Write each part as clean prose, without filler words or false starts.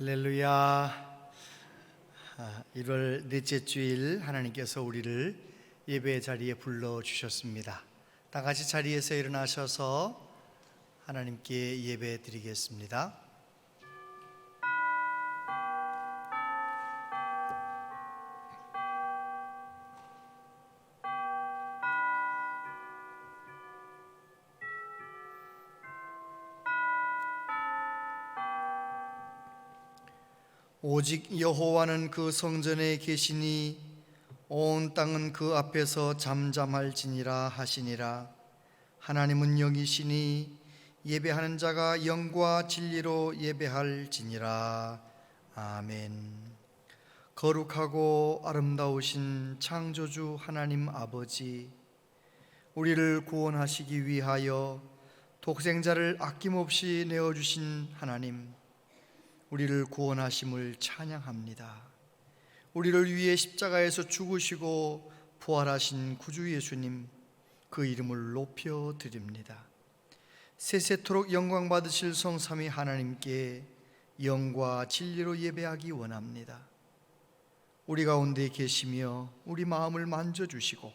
할렐루야. 1월 넷째 주일 하나님께서 우리를 예배 자리에 불러주셨습니다. 다 같이 자리에서 일어나셔서 하나님께 예배 드리겠습니다. 오직 여호와는 그 성전에 계시니 온 땅은 그 앞에서 잠잠할지니라 하시니라. 하나님은 영이시니 예배하는 자가 영과 진리로 예배할지니라. 아멘. 거룩하고 아름다우신 창조주 하나님 아버지, 우리를 구원하시기 위하여 독생자를 아낌없이 내어주신 하나님, 우리를 구원하심을 찬양합니다. 우리를 위해 십자가에서 죽으시고 부활하신 구주 예수님, 그 이름을 높여 드립니다. 세세토록 영광 받으실 성삼위 하나님께 영과 진리로 예배하기 원합니다. 우리 가운데 계시며 우리 마음을 만져주시고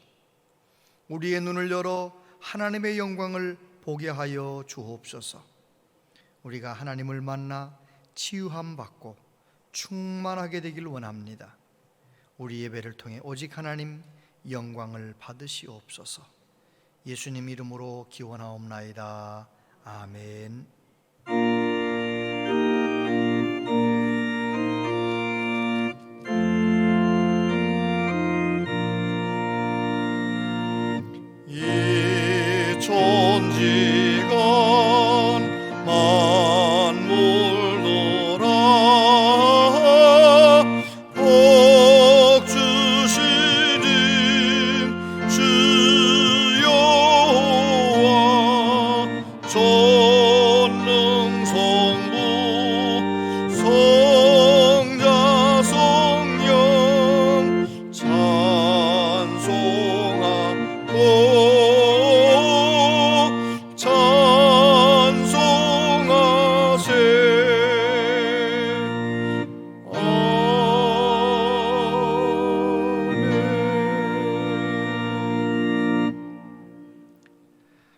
우리의 눈을 열어 하나님의 영광을 보게 하여 주옵소서. 우리가 하나님을 만나 치유함 받고 충만하게 되길 원합니다. 우리 예배를 통해 오직 하나님 영광을 받으시옵소서. 예수님 이름으로 기원하옵나이다. 아멘. 이 천지간 만물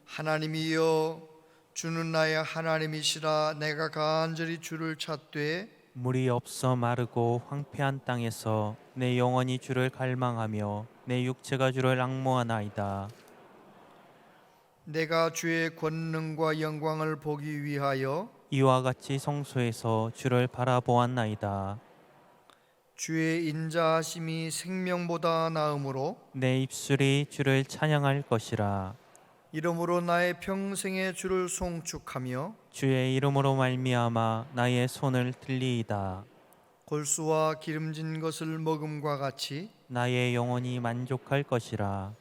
하나님이여, 주는 나의 하나님이시라. 내가 간절히 주를 찾되 물이 없어 마르고 황폐한 땅에서 내 영혼이 주를 갈망하며 내 육체가 주를 앙모하나이다. 내가 주의 권능과 영광을 보기 위하여 이와 같이 성소에서 주를 바라보았나이다. 주의 인자하심이 생명보다 나음으로 내 입술이 주를 찬양할 것이라. 이러므로 나의 평생에 주를 송축하며 주의 이름으로 말미암아 나의 손을 들리이다. 골수와 기름진 것을 먹음과 같이 나의 영혼이 만족할 것이라.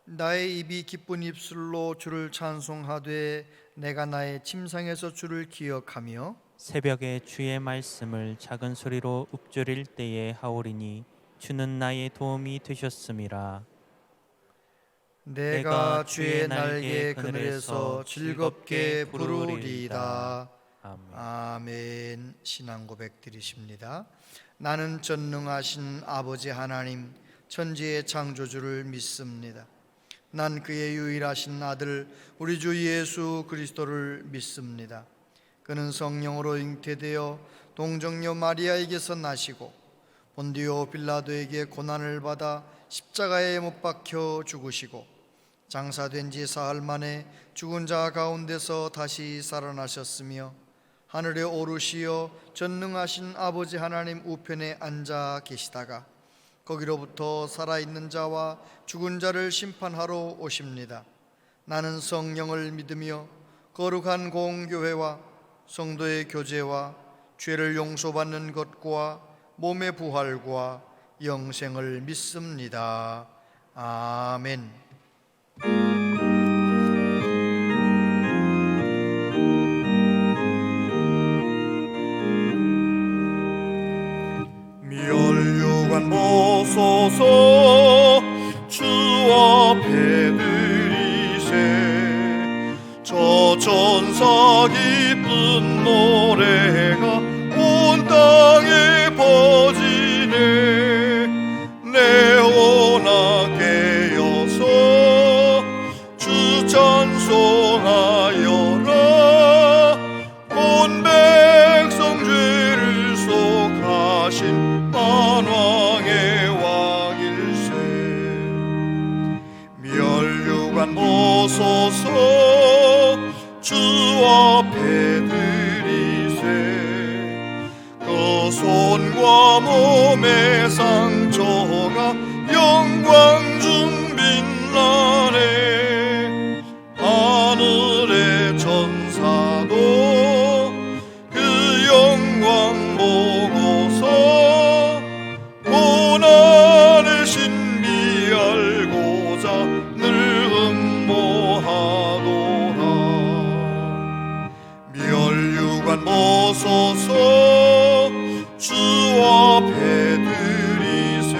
나의 입이 기쁜 입술로 주를 찬송하되 내가 나의 침상에서 주를 기억하며 새벽에 주의 말씀을 작은 소리로 읊조릴 때에 하오리니 주는 나의 도움이 되셨음이라. 내가 주의 날개 그늘에서 즐겁게 부르리이다. 아멘. 신앙 고백 드리십니다. 나는 전능하신 아버지 하나님, 천지의 창조주를 믿습니다. 난 그의 유일하신 아들 우리 주 예수 그리스도를 믿습니다. 그는 성령으로 잉태되어 동정녀 마리아에게서 나시고 본디오 빌라도에게 고난을 받아 십자가에 못 박혀 죽으시고 장사된 지 사흘 만에 죽은 자 가운데서 다시 살아나셨으며 하늘에 오르시어 전능하신 아버지 하나님 우편에 앉아 계시다가 거기로부터 살아있는 자와 죽은 자를 심판하러 오십니다. 나는 성령을 믿으며 거룩한 공교회와 성도의 교제와 죄를 용서받는 것과 몸의 부활과 영생을 믿습니다. 아멘. 멸류관 보소서 주 앞에 드리세 저 천사 기쁜 노래가 온 땅 땅에 퍼지네. 내 혼아 깨어서 주 찬송하여라. 온 백성 죄를 속하신 만왕의 왕일세. 멸류관 벗어서 주 앞에 드리세. 그 손과 몸의 상처가 영광 중 빛나네. 하늘의 천사도 그 영광 보고서 고난의 신비 알고자 늘 음모하도다. 멸류관 벗어서 주 앞에 드리세.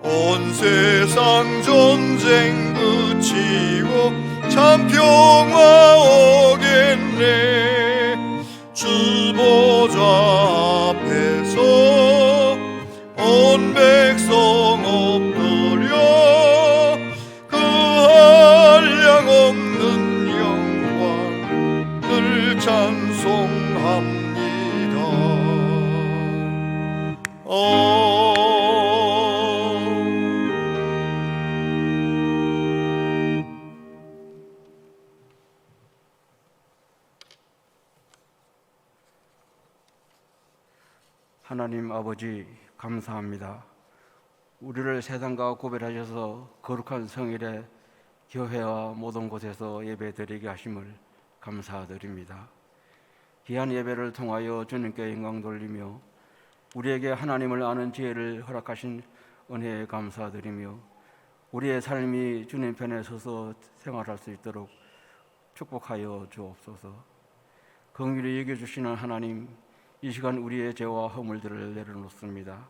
온 세상 전쟁 그치고 참 평화 오겠네. 주 보좌 앞에서 온 백성 엎드려 그 한량 없는 영광 늘 찬송합니다. 하나님 아버지 감사합니다. 우리를 세상과 구별하셔서 거룩한 성일에 교회와 모든 곳에서 예배드리게 하심을 감사드립니다. 귀한 예배를 통하여 주님께 영광 돌리며 우리에게 하나님을 아는 지혜를 허락하신 은혜에 감사드리며 우리의 삶이 주님 편에 서서 생활할 수 있도록 축복하여 주옵소서. 긍휼히 여겨주시는 하나님, 이 시간 우리의 죄와 허물들을 내려놓습니다.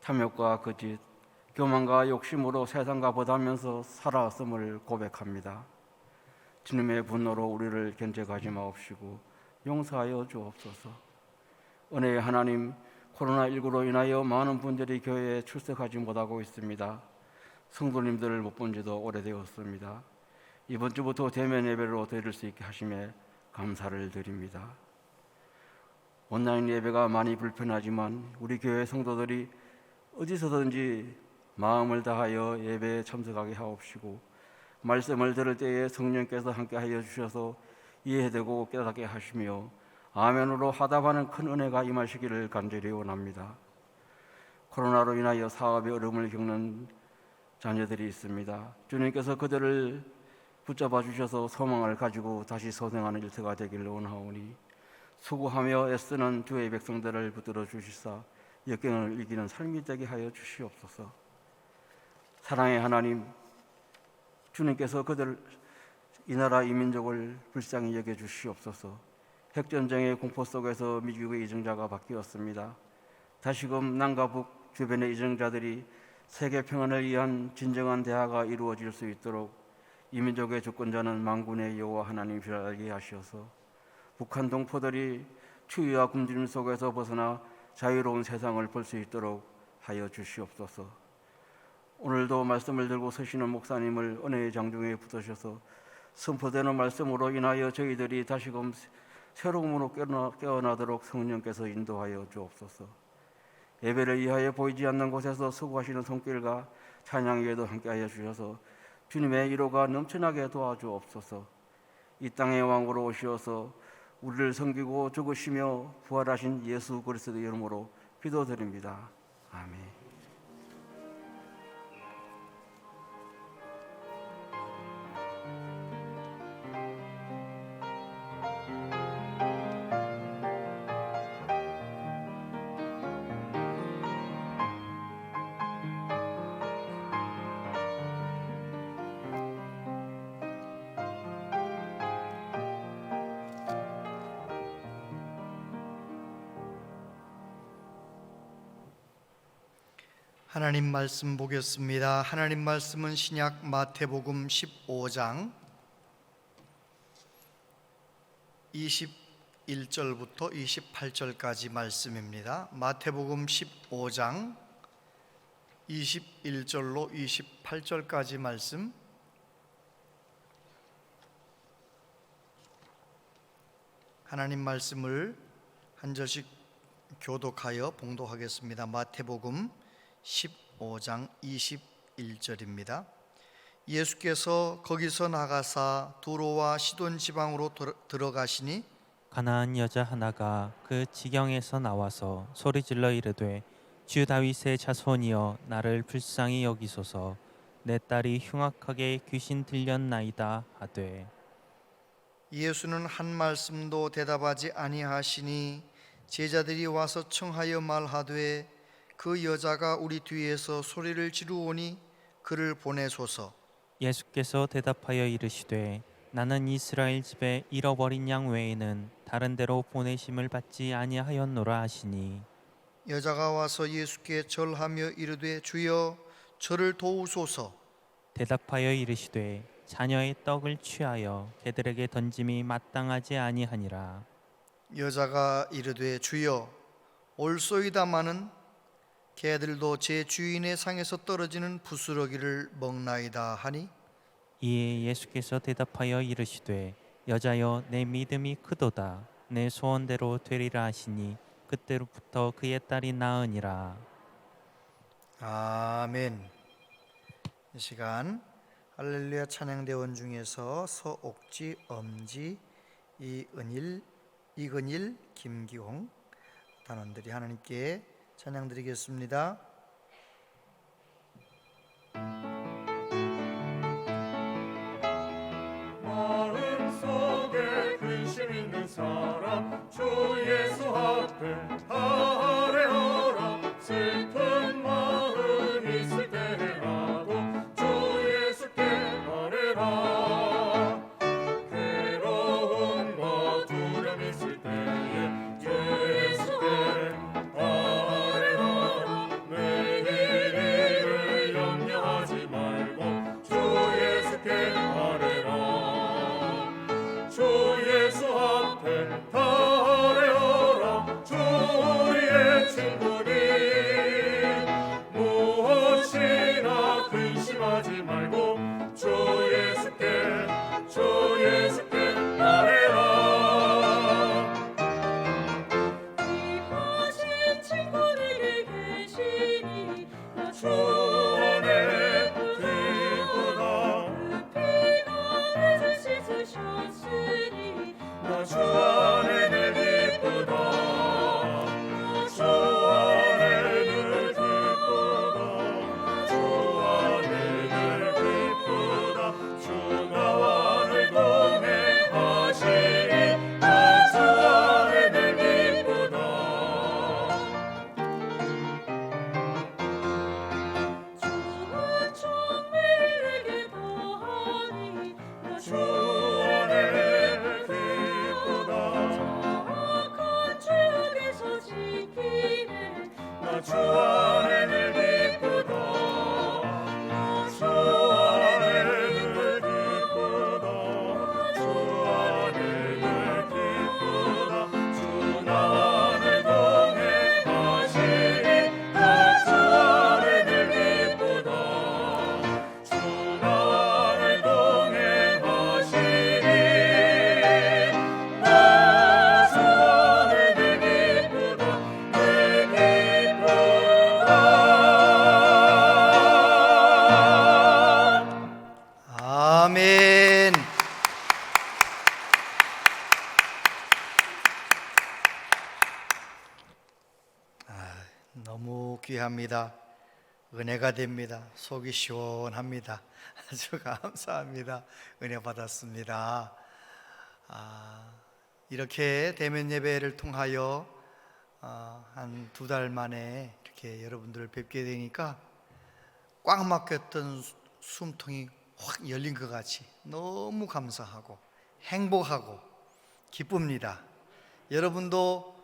탐욕과 거짓, 교만과 욕심으로 세상과 보다면서 살아왔음을 고백합니다. 주님의 분노로 우리를 견제하지 마옵시고 용서하여 주옵소서. 은혜의 하나님, 코로나19로 인하여 많은 분들이 교회에 출석하지 못하고 있습니다. 성도님들을 못 본 지도 오래되었습니다. 이번 주부터 대면 예배로 드릴 수 있게 하심에 감사를 드립니다. 온라인 예배가 많이 불편하지만 우리 교회 성도들이 어디서든지 마음을 다하여 예배에 참석하게 하옵시고 말씀을 들을 때에 성령께서 함께하여 주셔서 이해되고 깨닫게 하시며 아멘으로 화답하는 큰 은혜가 임하시기를 간절히 원합니다. 코로나로 인하여 사업에 어려움을 겪는 자녀들이 있습니다. 주님께서 그들을 붙잡아 주셔서 소망을 가지고 다시 소생하는 일터가 되기를 원하오니 수고하며 애쓰는 주의 백성들을 붙들어 주시사 역경을 이기는 삶이 되게 하여 주시옵소서. 사랑의 하나님, 주님께서 그들 이 나라 이 민족을 불쌍히 여겨 주시옵소서. 핵전쟁의 공포 속에서 미국의 이정자가 바뀌었습니다. 다시금 남과 북 주변의 이정자들이 세계 평안을 위한 진정한 대화가 이루어질 수 있도록 이 민족의 주권자는 만군의 여호와 하나님이시라 알게 하시어서 북한 동포들이 추위와 굶주림 속에서 벗어나 자유로운 세상을 볼 수 있도록 하여 주시옵소서. 오늘도 말씀을 들고 서시는 목사님을 은혜의 장중에 붙으셔서 선포되는 말씀으로 인하여 저희들이 다시금 새로움으로 깨어나도록 성령께서 인도하여 주옵소서. 예배를 위하여 보이지 않는 곳에서 수고하시는 손길과 찬양에도 함께하여 주셔서 주님의 위로가 넘쳐나게 도와주옵소서. 이 땅의 왕으로 오시어서 우리를 섬기고 죽으시며 부활하신 예수 그리스도의 이름으로 기도드립니다. 아멘. 하나님 말씀 보겠습니다. 하나님 말씀은 신약 마태복음 15장 21절부터 28절까지 말씀입니다. 마태복음 15장 21절로 28절까지 말씀. 하나님 말씀을 한 절씩 교독하여 봉독하겠습니다. 마태복음 15장 21절입니다. 예수께서 거기서 나가사 두로와 시돈 지방으로 들어가시니 가나안 여자 하나가 그 지경에서 나와서 소리질러 이르되 주 다윗의 자손이여 나를 불쌍히 여기소서 내 딸이 흉악하게 귀신 들렸나이다 하되 예수는 한 말씀도 대답하지 아니하시니 제자들이 와서 청하여 말하되 그 여자가 우리 뒤에서 소리를 지르오니 그를 보내소서. 예수께서 대답하여 이르시되 나는 이스라엘 집에 잃어버린 양 외에는 다른 데로 보내심을 받지 아니하였노라 하시니 여자가 와서 예수께 절하며 이르되 주여 저를 도우소서. 대답하여 이르시되 자녀의 떡을 취하여 개들에게 던짐이 마땅하지 아니하니라. 여자가 이르되 주여 올소이다마는 개들도 제 주인의 상에서 떨어지는 부스러기를 먹나이다 하니 이에 예수께서 대답하여 이르시되 여자여 내 믿음이 크도다 내 소원대로 되리라 하시니 그때로부터 그의 딸이 나으니라. 아멘. 이 시간 할렐루야 찬양대원 중에서 서옥지, 엄지, 이근일, 김기홍 단원들이 하나님께 찬양드리겠습니다. 마음속에 근심 있는 사람 주 예수 앞에 아뢰어라. 슬픈 마음 있을 때라도 주 예수께 아뢰라. 괴로움과 두려움 있을 때에 주 예수께 아뢰라. 내일 일을 염려하지 말고 주 예수께 아뢰라. 주 예수 앞에 다 아뢰어라. 주 우리의 친구니 무엇이나 근심하지 말고 주 예수께 아뢰라. 이하신 친구에게 계시니 주 안에 기쁘다. 피가 내 죄 씻으셨으니 주 안에 늘 기쁘다. 주 안에 늘 기쁘다. 주 안에 늘 기쁘다. 주 나와 늘 동행하시니 주 안에 늘 기쁘다. 주는 청밀에게 더하니 주 안에 기쁘다. 악한 죄악에서 지키네 주 안에 늘 기쁘다. 주 안에 늘 기쁘다. 주 안에 늘 기쁘다. 주 나와 늘 동행하시니 주 안에 늘 기쁘다. 주 나와 늘 동행하시니 주 안에 늘 기쁘다. 늘 기쁘다. 아멘. 너무 귀합니다. 은혜가 됩니다. 속이 시원합니다. 아주 감사합니다. 은혜 받았습니다. 이렇게 대면 예배를 통하여 한 2달 만에 이렇게 여러분들을 뵙게 되니까 꽉 막혔던 숨통이 확 열린 것 같이 너무 감사하고 행복하고 기쁩니다. 여러분도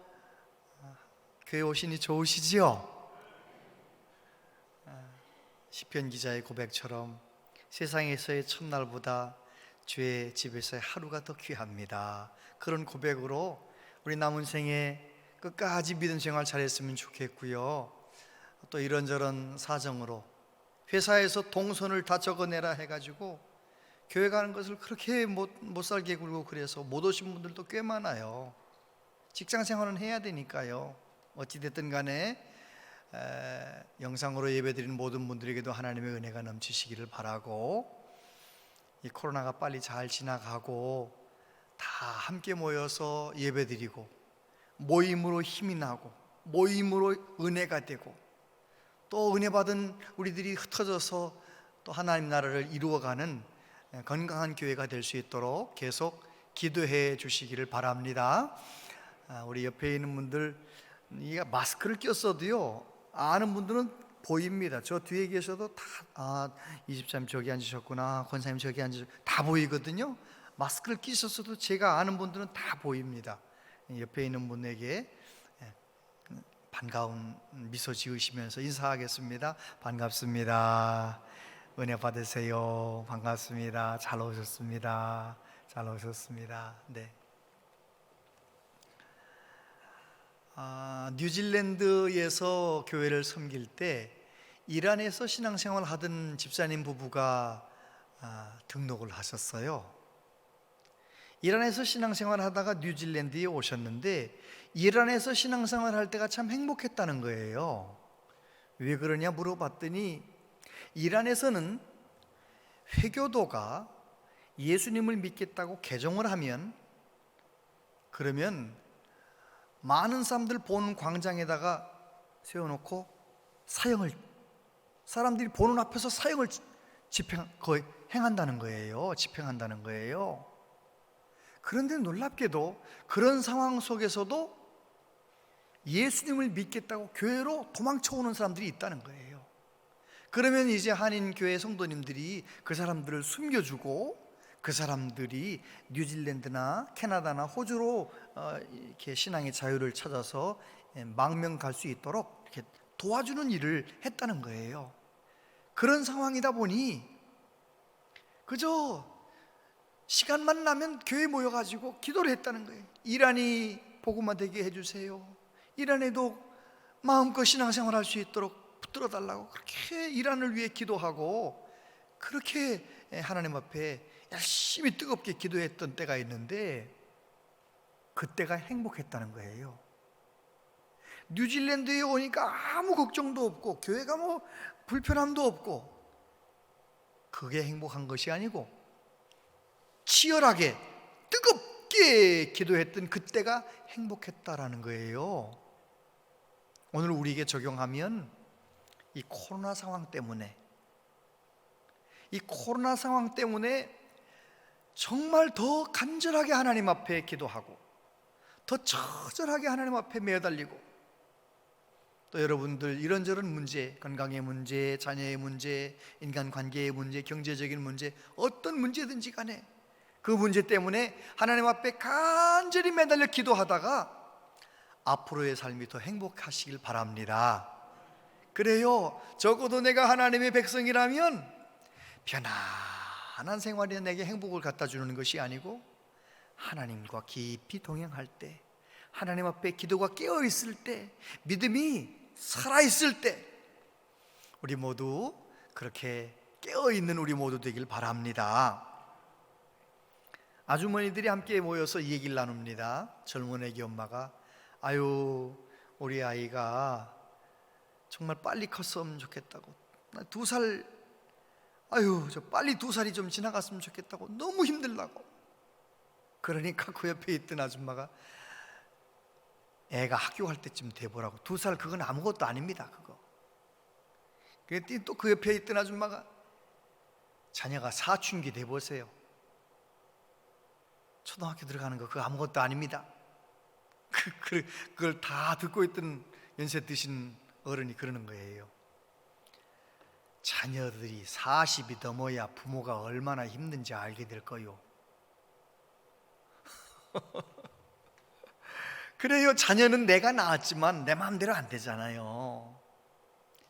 교회 오시니 좋으시지요? 시편 기자의 고백처럼 세상에서의 첫날보다 주의 집에서의 하루가 더 귀합니다. 그런 고백으로 우리 남은 생에 끝까지 믿음 생활 잘했으면 좋겠고요. 또 이런저런 사정으로 회사에서 동선을 다 적어내라 해가지고 교회 가는 것을 그렇게 못 살게 굴고 그래서 못 오신 분들도 꽤 많아요. 직장 생활은 해야 되니까요. 어찌됐든 간에 영상으로 예배드리는 모든 분들에게도 하나님의 은혜가 넘치시기를 바라고, 이 코로나가 빨리 잘 지나가고 다 함께 모여서 예배드리고 모임으로 힘이 나고 모임으로 은혜가 되고 또 은혜 받은 우리들이 흩어져서 또 하나님 나라를 이루어가는 건강한 교회가 될 수 있도록 계속 기도해 주시기를 바랍니다. 우리 옆에 있는 분들, 마스크를 꼈어도요 아는 분들은 보입니다. 저 뒤에 계셔도 다 이집사님 저기 앉으셨구나, 권사님 저기 앉으셨구나, 다 보이거든요. 마스크를 끼셨어도 제가 아는 분들은 다 보입니다. 옆에 있는 분에게 반가운 미소 지으시면서 인사하겠습니다. 반갑습니다. 은혜 받으세요. 반갑습니다. 잘 오셨습니다. 잘 오셨습니다. 네. 뉴질랜드에서 교회를 섬길 때 이란에서 신앙생활 하던 집사님 부부가 등록을 하셨어요. 이란에서 신앙생활 하다가 뉴질랜드에 오셨는데 이란에서 신앙생활 할 때가 참 행복했다는 거예요. 왜 그러냐 물어봤더니 이란에서는 회교도가 예수님을 믿겠다고 개종을 하면, 그러면 많은 사람들 보는 광장에다가 세워놓고 사람들이 보는 앞에서 사형을 거의 행한다는 거예요. 집행한다는 거예요. 그런데 놀랍게도 그런 상황 속에서도 예수님을 믿겠다고 교회로 도망쳐오는 사람들이 있다는 거예요. 그러면 이제 한인교회 성도님들이 그 사람들을 숨겨주고 그 사람들이 뉴질랜드나 캐나다나 호주로 이렇게 신앙의 자유를 찾아서 망명 갈 수 있도록 이렇게 도와주는 일을 했다는 거예요. 그런 상황이다 보니 그저 시간만 나면 교회 모여가지고 기도를 했다는 거예요. 이란이 복음화 되게 해주세요. 이란에도 마음껏 신앙생활 할 수 있도록 붙들어 달라고 그렇게 이란을 위해 기도하고 그렇게 하나님 앞에 열심히 뜨겁게 기도했던 때가 있는데 그때가 행복했다는 거예요. 뉴질랜드에 오니까 아무 걱정도 없고 교회가 뭐 불편함도 없고, 그게 행복한 것이 아니고 치열하게 뜨겁게 기도했던 그때가 행복했다라는 거예요. 오늘 우리에게 적용하면 이 코로나 상황 때문에 정말 더 간절하게 하나님 앞에 기도하고 더 처절하게 하나님 앞에 매달리고, 또 여러분들 이런저런 문제, 건강의 문제, 자녀의 문제, 인간관계의 문제, 경제적인 문제, 어떤 문제든지 간에 그 문제 때문에 하나님 앞에 간절히 매달려 기도하다가 앞으로의 삶이 더 행복하시길 바랍니다. 그래요. 적어도 내가 하나님의 백성이라면 편안한 생활이 내게 행복을 갖다 주는 것이 아니고 하나님과 깊이 동행할 때, 하나님 앞에 기도가 깨어 있을 때, 믿음이 살아 있을 때 우리 모두 그렇게 깨어 있는 우리 모두 되길 바랍니다. 아주머니들이 함께 모여서 이 얘기를 나눕니다. 젊은 애기 엄마가 아유 우리 아이가 정말 빨리 컸으면 좋겠다고, 2살 저 빨리 2살이 좀 지나갔으면 좋겠다고 너무 힘들다고. 그러니까 그 옆에 있던 아줌마가 애가 학교 갈 때쯤 돼보라고. 2살 그건 아무것도 아닙니다 그거. 그랬더니 또 그 옆에 있던 아줌마가 자녀가 사춘기 돼보세요. 초등학교 들어가는 거 그거 아무것도 아닙니다. 그걸 다 듣고 있던 연세 드신 어른이 그러는 거예요. 자녀들이 40이 넘어야 부모가 얼마나 힘든지 알게 될 거요. 그래요. 자녀는 내가 낳았지만 내 마음대로 안 되잖아요.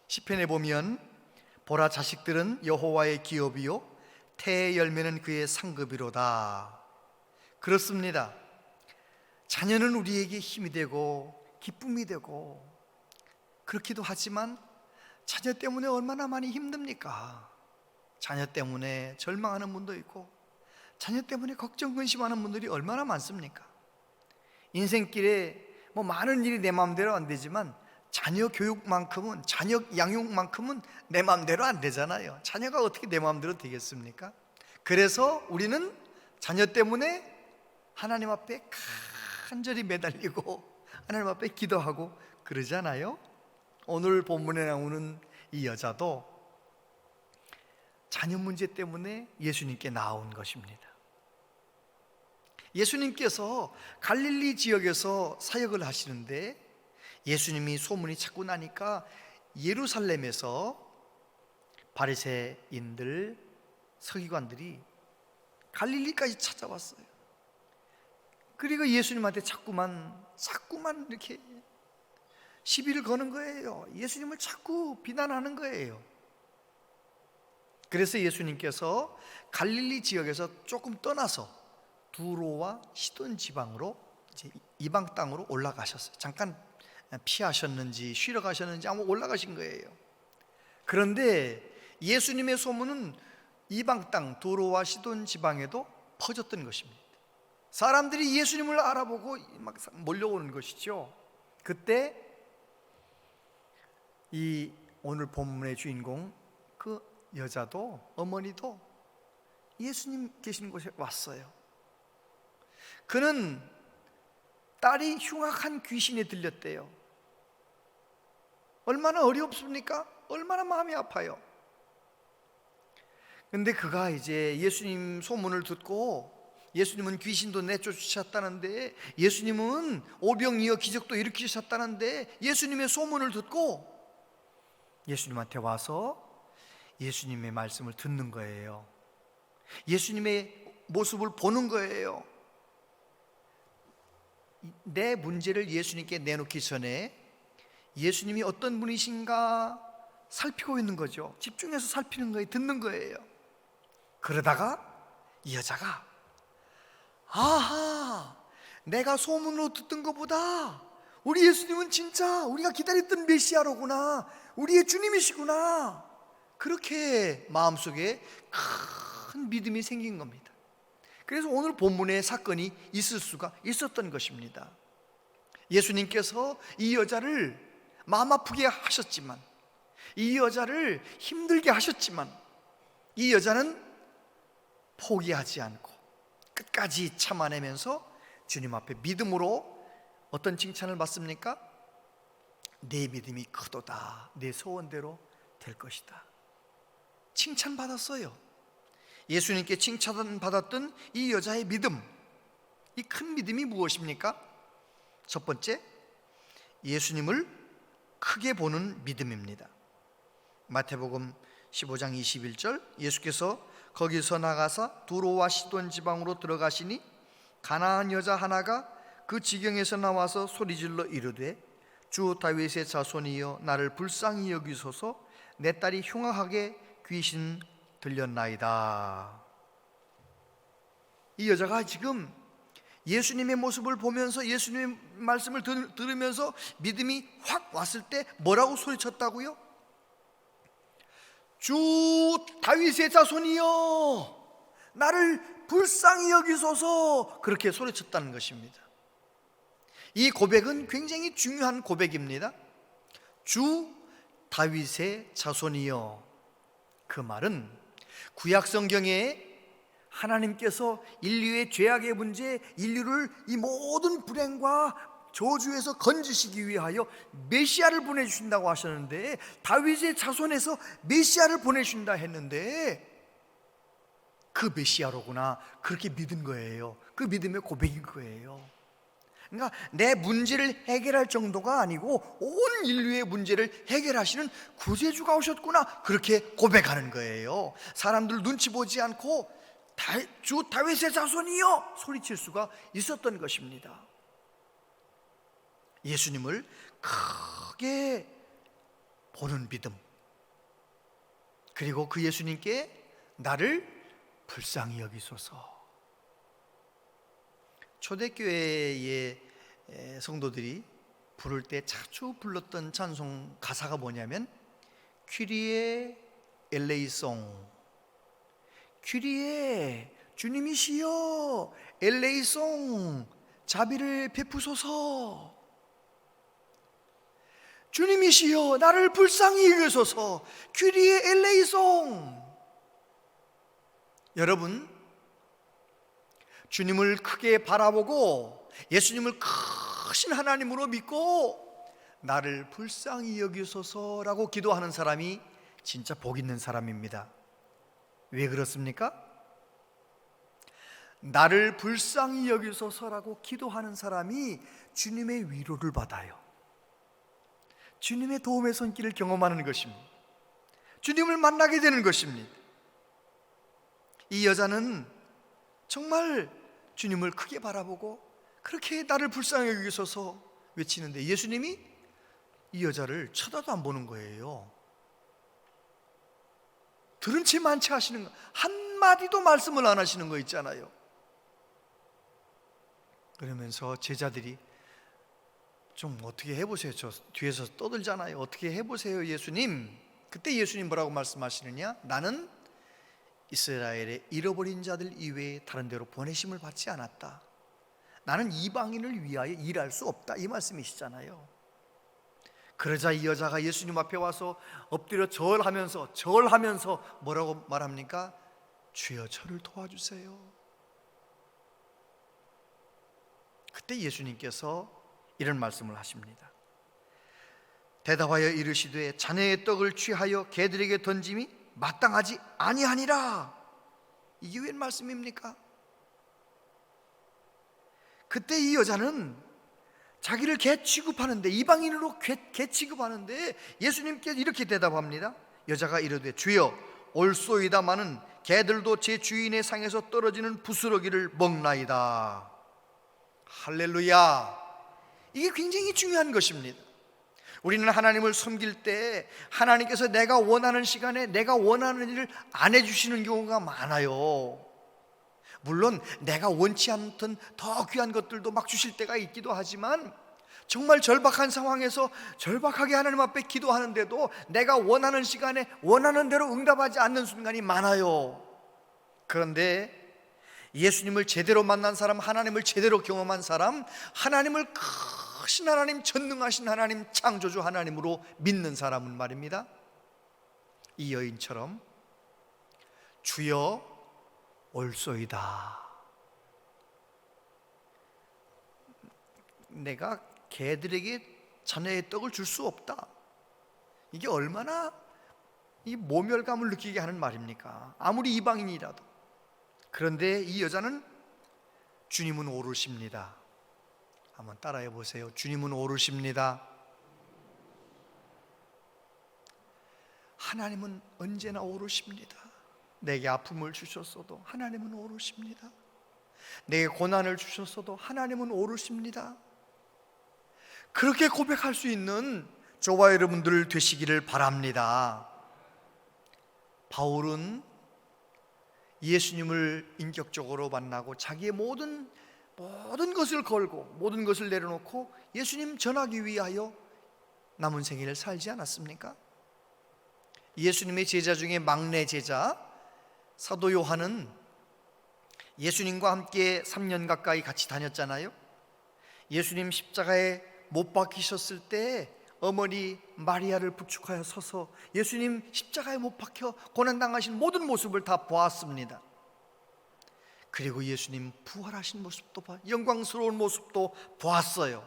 시편에 보면 보라 자식들은 여호와의 기업이요 태의 열매는 그의 상급이로다. 그렇습니다. 자녀는 우리에게 힘이 되고 기쁨이 되고 그렇기도 하지만 자녀 때문에 얼마나 많이 힘듭니까? 자녀 때문에 절망하는 분도 있고 자녀 때문에 걱정 근심하는 분들이 얼마나 많습니까? 인생길에 뭐 많은 일이 내 마음대로 안 되지만 자녀 교육만큼은, 자녀 양육만큼은 내 마음대로 안 되잖아요. 자녀가 어떻게 내 마음대로 되겠습니까? 그래서 우리는 자녀 때문에 하나님 앞에 간절히 매달리고 하나님 앞에 기도하고 그러잖아요. 오늘 본문에 나오는 이 여자도 자녀 문제 때문에 예수님께 나온 것입니다. 예수님께서 갈릴리 지역에서 사역을 하시는데 예수님이 소문이 자꾸 나니까 예루살렘에서 바리새인들, 서기관들이 갈릴리까지 찾아왔어요. 그리고 예수님한테 자꾸만 이렇게 시비를 거는 거예요. 예수님을 자꾸 비난하는 거예요. 그래서 예수님께서 갈릴리 지역에서 조금 떠나서 두로와 시돈 지방으로 이제 이방 땅으로 올라가셨어요. 잠깐 피하셨는지 쉬러 가셨는지 아마 올라가신 거예요. 그런데 예수님의 소문은 이방 땅 두로와 시돈 지방에도 퍼졌던 것입니다. 사람들이 예수님을 알아보고 막 몰려오는 것이죠. 그때 이 오늘 본문의 주인공 그 여자도 어머니도 예수님 계신 곳에 왔어요. 그는 딸이 흉악한 귀신에 들렸대요. 얼마나 어렵습니까? 얼마나 마음이 아파요. 근데 그가 이제 예수님 소문을 듣고 예수님은 귀신도 내쫓으셨다는데, 예수님은 오병이어 기적도 일으키셨다는데 예수님의 소문을 듣고 예수님한테 와서 예수님의 말씀을 듣는 거예요. 예수님의 모습을 보는 거예요. 내 문제를 예수님께 내놓기 전에 예수님이 어떤 분이신가 살피고 있는 거죠. 집중해서 살피는 거예요. 듣는 거예요. 그러다가 이 여자가 아하, 내가 소문으로 듣던 것보다 우리 예수님은 진짜 우리가 기다렸던 메시아로구나, 우리의 주님이시구나, 그렇게 마음속에 큰 믿음이 생긴 겁니다. 그래서 오늘 본문의 사건이 있을 수가 있었던 것입니다. 예수님께서 이 여자를 마음 아프게 하셨지만, 이 여자를 힘들게 하셨지만, 이 여자는 포기하지 않고 끝까지 참아내면서 주님 앞에 믿음으로 어떤 칭찬을 받습니까? 내 믿음이 크도다, 내 소원대로 될 것이다. 칭찬받았어요. 예수님께 칭찬받았던 이 여자의 믿음, 이 큰 믿음이 무엇입니까? 첫 번째, 예수님을 크게 보는 믿음입니다. 마태복음 15장 21절, 예수께서 거기서 나가사 두로와 시돈 지방으로 들어가시니 가나안 여자 하나가 그 지경에서 나와서 소리질러 이르되 주 다윗의 자손이여 나를 불쌍히 여기소서, 내 딸이 흉악하게 귀신 들렸나이다. 이 여자가 지금 예수님의 모습을 보면서 예수님의 말씀을 들으면서 믿음이 확 왔을 때 뭐라고 소리쳤다고요? 주 다윗의 자손이여 나를 불쌍히 여기소서, 그렇게 소리쳤다는 것입니다. 이 고백은 굉장히 중요한 고백입니다. 주 다윗의 자손이여, 그 말은 구약 성경에 하나님께서 인류의 죄악의 문제, 인류를 이 모든 불행과 저주에서 건지시기 위하여 메시아를 보내주신다고 하셨는데, 다윗의 자손에서 메시아를 보내주신다 했는데 그 메시아로구나, 그렇게 믿은 거예요. 그 믿음의 고백인 거예요. 그러니까 내 문제를 해결할 정도가 아니고 온 인류의 문제를 해결하시는 구세주가 오셨구나, 그렇게 고백하는 거예요. 사람들 눈치 보지 않고 주 다윗의 자손이여 소리칠 수가 있었던 것입니다. 예수님을 크게 보는 믿음, 그리고 그 예수님께 나를 불쌍히 여기소서. 초대교회의 성도들이 부를 때 자주 불렀던 찬송 가사가 뭐냐면 퀴리에 엘레이송, 퀴리에 주님이시여 엘레이송 자비를 베푸소서, 주님이시여 나를 불쌍히 여기소서 퀴리에 엘레이송. 여러분, 주님을 크게 바라보고 예수님을 크신 하나님으로 믿고 나를 불쌍히 여기소서라고 기도하는 사람이 진짜 복 있는 사람입니다. 왜 그렇습니까? 나를 불쌍히 여기소서라고 기도하는 사람이 주님의 위로를 받아요. 주님의 도움의 손길을 경험하는 것입니다. 주님을 만나게 되는 것입니다. 이 여자는 정말 주님을 크게 바라보고 그렇게 나를 불쌍히 여기소서 외치는데 예수님이 이 여자를 쳐다도 안 보는 거예요. 들은 채 만취 하시는 거, 한마디도 말씀을 안 하시는 거 있잖아요. 그러면서 제자들이 좀 어떻게 해보세요. 저 뒤에서 떠들잖아요. 어떻게 해보세요 예수님. 그때 예수님 뭐라고 말씀하시느냐, 나는 이스라엘의 잃어버린 자들 이외에 다른 데로 보내심을 받지 않았다. 나는 이방인을 위하여 일할 수 없다, 이 말씀이시잖아요. 그러자 이 여자가 예수님 앞에 와서 엎드려 절하면서 뭐라고 말합니까? 주여 저를 도와주세요. 그때 예수님께서 이런 말씀을 하십니다. 대답하여 이르시되 자네의 떡을 취하여 개들에게 던짐이 마땅하지 아니하니라. 이게 웬 말씀입니까? 그때 이 여자는 자기를 개 취급하는데, 이방인으로 개 취급하는데 예수님께 이렇게 대답합니다. 여자가 이르되 주여 옳소이다마는 개들도 제 주인의 상에서 떨어지는 부스러기를 먹나이다. 할렐루야. 이게 굉장히 중요한 것입니다. 우리는 하나님을 섬길 때 하나님께서 내가 원하는 시간에 내가 원하는 일을 안 해주시는 경우가 많아요. 물론 내가 원치 않던 더 귀한 것들도 막 주실 때가 있기도 하지만, 정말 절박한 상황에서 절박하게 하나님 앞에 기도하는데도 내가 원하는 시간에 원하는 대로 응답하지 않는 순간이 많아요. 그런데 예수님을 제대로 만난 사람, 하나님을 제대로 경험한 사람, 하나님을 크신 하나님, 전능하신 하나님, 창조주 하나님으로 믿는 사람은 말입니다, 이 여인처럼 주여 옳소이다. 내가 개들에게 자네의 떡을 줄 수 없다. 이게 얼마나 이 모멸감을 느끼게 하는 말입니까? 아무리 이방인이라도. 그런데 이 여자는 주님은 오르십니다. 한번 따라해 보세요. 주님은 오르십니다. 하나님은 언제나 오르십니다. 내게 아픔을 주셨어도 하나님은 오르십니다. 내게 고난을 주셨어도 하나님은 오르십니다. 그렇게 고백할 수 있는 저와 여러분들 되시기를 바랍니다. 바울은 예수님을 인격적으로 만나고 자기의 모든 것을 걸고 모든 것을 내려놓고 예수님 전하기 위하여 남은 생애를 살지 않았습니까? 예수님의 제자 중에 막내 제자 사도 요한은 예수님과 함께 3년 가까이 같이 다녔잖아요. 예수님 십자가에 못 박히셨을 때 어머니 마리아를 부축하여 서서 예수님 십자가에 못 박혀 고난당하신 모든 모습을 다 보았습니다. 그리고 예수님 부활하신 모습도 영광스러운 모습도 보았어요.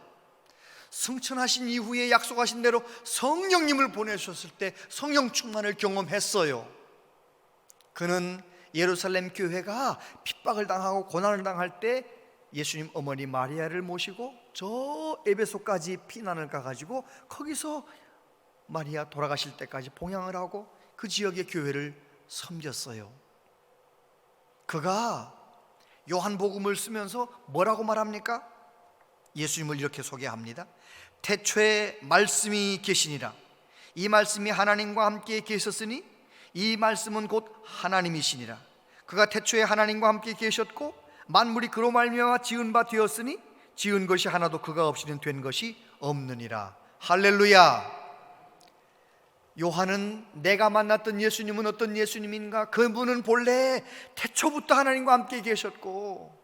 승천하신 이후에 약속하신 대로 성령님을 보내셨을 때 성령 충만을 경험했어요. 그는 예루살렘 교회가 핍박을 당하고 고난을 당할 때 예수님 어머니 마리아를 모시고 저 에베소까지 피난을 가가지고 거기서 마리아 돌아가실 때까지 봉양을 하고 그 지역의 교회를 섬겼어요. 그가 요한복음을 쓰면서 뭐라고 말합니까? 예수님을 이렇게 소개합니다. 태초에 말씀이 계시니라. 이 말씀이 하나님과 함께 계셨으니 이 말씀은 곧 하나님이시니라. 그가 태초에 하나님과 함께 계셨고 만물이 그로 말미암아 지은 바 되었으니 지은 것이 하나도 그가 없이는 된 것이 없느니라. 할렐루야. 요한은 내가 만났던 예수님은 어떤 예수님인가? 그분은 본래 태초부터 하나님과 함께 계셨고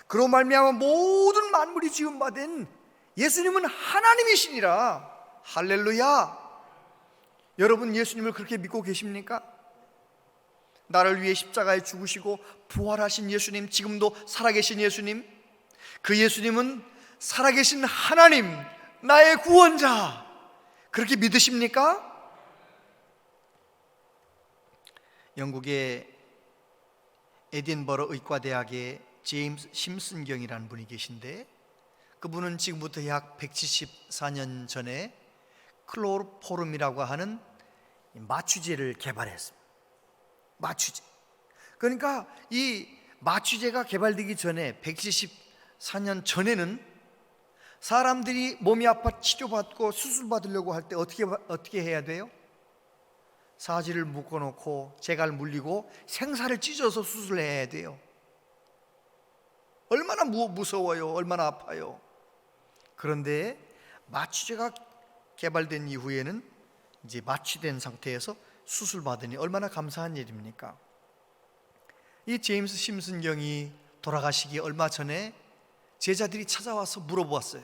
그로 말미암아 모든 만물이 지은 바 된 예수님은 하나님이시니라. 할렐루야. 여러분 예수님을 그렇게 믿고 계십니까? 나를 위해 십자가에 죽으시고 부활하신 예수님, 지금도 살아계신 예수님, 그 예수님은 살아계신 하나님, 나의 구원자, 그렇게 믿으십니까? 영국의 에딘버러 의과대학의 제임스 심슨경이라는 분이 계신데 그분은 지금부터 약 174년 전에 클로로포름이라고 하는 마취제를 개발했습니다. 마취제. 그러니까 이 마취제가 개발되기 전에 174년 전에는 사람들이 몸이 아파 치료받고 수술받으려고 할 때 어떻게 해야 돼요? 사지를 묶어놓고 재갈 물리고 생사를 찢어서 수술해야 돼요. 얼마나 무서워요. 얼마나 아파요. 그런데 마취제가 개발된 이후에는 이제 마취된 상태에서 수술받으니 얼마나 감사한 일입니까? 이 제임스 심슨경이 돌아가시기 얼마 전에 제자들이 찾아와서 물어보았어요.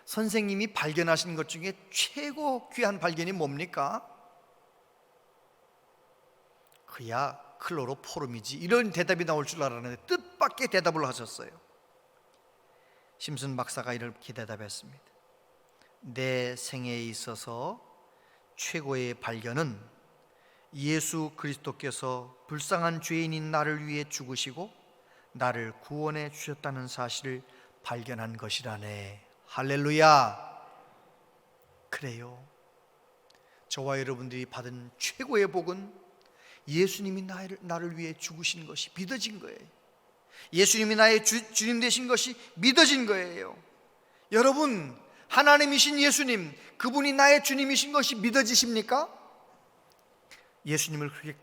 선생님이 발견하신 것 중에 최고 귀한 발견이 뭡니까? 그야 클로로포름이지. 이런 대답이 나올 줄 알았는데 뜻밖의 대답을 하셨어요. 심슨 박사가 이렇게 대답했습니다. 내 생애에 있어서 최고의 발견은 예수 그리스도께서 불쌍한 죄인인 나를 위해 죽으시고 나를 구원해 주셨다는 사실을 발견한 것이라네. 할렐루야. 그래요. 저와 여러분들이 받은 최고의 복은 예수님이 나를 위해 죽으신 것이 믿어진 거예요. 예수님이 나의 주님 되신 것이 믿어진 거예요. 여러분, 하나님이신 예수님, 그분이 나의 주님이신 것이 믿어지십니까? 예수님을 그렇게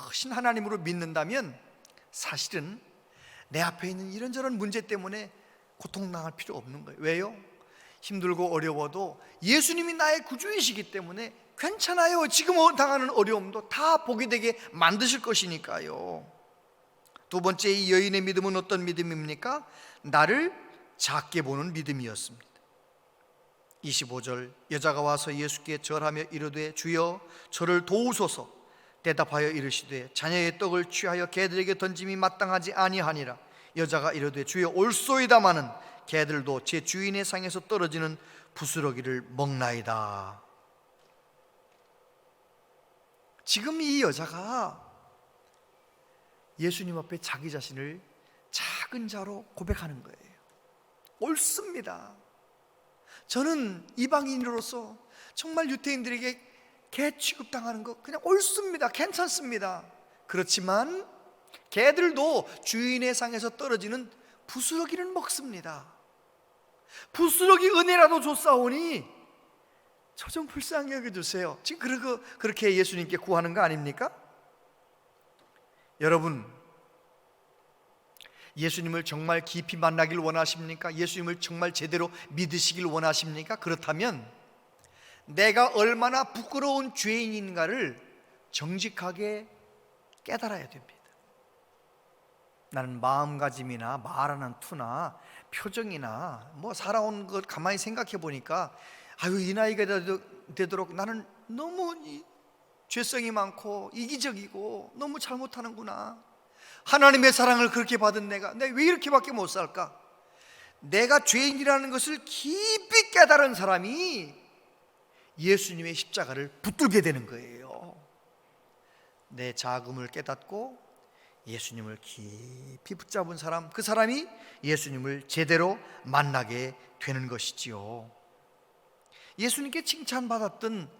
크신 하나님으로 믿는다면 사실은 내 앞에 있는 이런저런 문제 때문에 고통당할 필요 없는 거예요. 왜요? 힘들고 어려워도 예수님이 나의 구주이시기 때문에 괜찮아요. 지금 당하는 어려움도 다 복이 되게 만드실 것이니까요. 두 번째, 이 여인의 믿음은 어떤 믿음입니까? 나를 작게 보는 믿음이었습니다. 25절, 여자가 와서 예수께 절하며 이르되 주여 저를 도우소서. 대답하여 이르시되 자녀의 떡을 취하여 개들에게 던짐이 마땅하지 아니하니라. 여자가 이르되 주여 옳소이다마는 개들도 제 주인의 상에서 떨어지는 부스러기를 먹나이다. 지금 이 여자가 예수님 앞에 자기 자신을 작은 자로 고백하는 거예요. 옳습니다. 저는 이방인으로서 정말 유태인들에게 개 취급당하는 거 그냥 옳습니다. 괜찮습니다. 그렇지만 개들도 주인의 상에서 떨어지는 부스러기는 먹습니다. 부스러기 은혜라도 줬사오니 저 좀 불쌍히 여겨주세요. 지금 그렇게 예수님께 구하는 거 아닙니까? 여러분, 예수님을 정말 깊이 만나길 원하십니까? 예수님을 정말 제대로 믿으시길 원하십니까? 그렇다면 내가 얼마나 부끄러운 죄인인가를 정직하게 깨달아야 됩니다. 나는 마음가짐이나 말하는 투나 표정이나 살아온 것 가만히 생각해 보니까 이 나이가 되도록 나는 너무 죄성이 많고 이기적이고 너무 잘못하는구나. 하나님의 사랑을 그렇게 받은 내가 왜 이렇게밖에 못 살까? 내가 죄인이라는 것을 깊이 깨달은 사람이 예수님의 십자가를 붙들게 되는 거예요. 내 자금을 깨닫고 예수님을 깊이 붙잡은 사람, 그 사람이 예수님을 제대로 만나게 되는 것이지요. 예수님께 칭찬받았던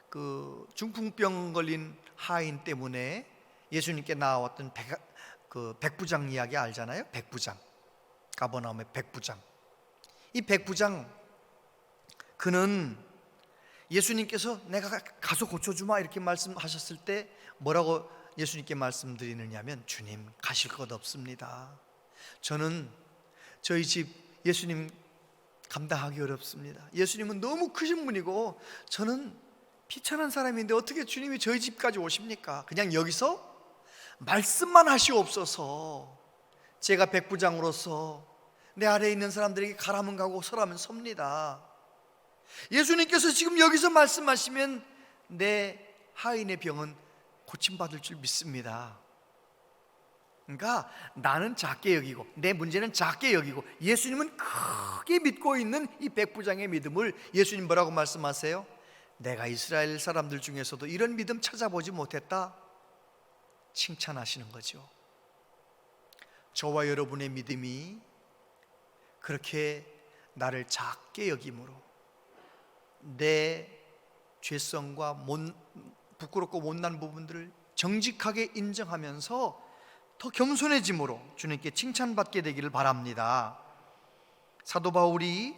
그 중풍병 걸린 하인 때문에 예수님께 나왔던 백부장 이야기 알잖아요. 백부장, 가버나움의 백부장. 이 백부장, 그는 예수님께서 내가 가서 고쳐주마 이렇게 말씀하셨을 때 뭐라고 예수님께 말씀드리느냐면 주님 가실 것 없습니다. 저는 저희 집 예수님 감당하기 어렵습니다. 예수님은 너무 크신 분이고 저는 비천한 사람인데 어떻게 주님이 저희 집까지 오십니까? 그냥 여기서 말씀만 하시옵소서. 제가 백부장으로서 내 아래에 있는 사람들에게 가라면 가고 서라면 섭니다. 예수님께서 지금 여기서 말씀하시면 내 하인의 병은 고침받을 줄 믿습니다. 그러니까 나는 작게 여기고 내 문제는 작게 여기고 예수님은 크게 믿고 있는 이 백부장의 믿음을 예수님 뭐라고 말씀하세요? 내가 이스라엘 사람들 중에서도 이런 믿음 찾아보지 못했다, 칭찬하시는 거죠. 저와 여러분의 믿음이 그렇게 나를 작게 여김으로 내 죄성과 부끄럽고 못난 부분들을 정직하게 인정하면서 더 겸손해짐으로 주님께 칭찬받게 되기를 바랍니다. 사도 바울이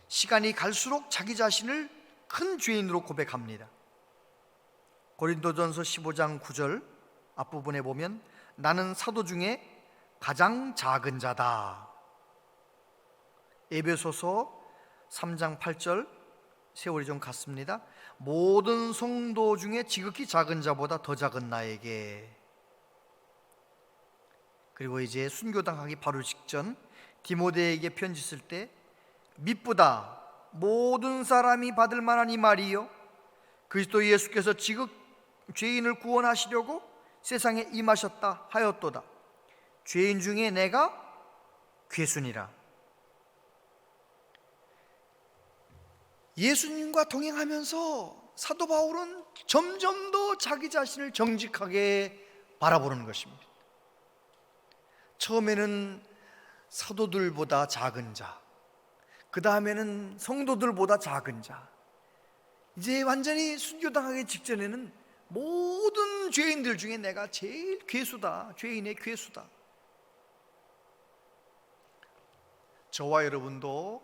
시간이 갈수록 자기 자신을 큰 죄인으로 고백합니다. 고린도전서 15장 9절 앞부분에 보면 나는 사도 중에 가장 작은 자다. 에베소서 3장 8절 세월이 좀 같습니다. 모든 성도 중에 지극히 작은 자보다 더 작은 나에게. 그리고 이제 순교당하기 바로 직전 디모데에게 편지 쓸 때 미쁘다 모든 사람이 받을 만한 이 말이요 그리스도 예수께서 지극 죄인을 구원하시려고 세상에 임하셨다 하였도다. 죄인 중에 내가 괴순이라. 예수님과 동행하면서 사도 바울은 점점 더 자기 자신을 정직하게 바라보는 것입니다. 처음에는 사도들보다 작은 자, 그 다음에는 성도들보다 작은 자, 이제 완전히 순교당하기 직전에는 모든 죄인들 중에 내가 제일 괴수다, 죄인의 괴수다. 저와 여러분도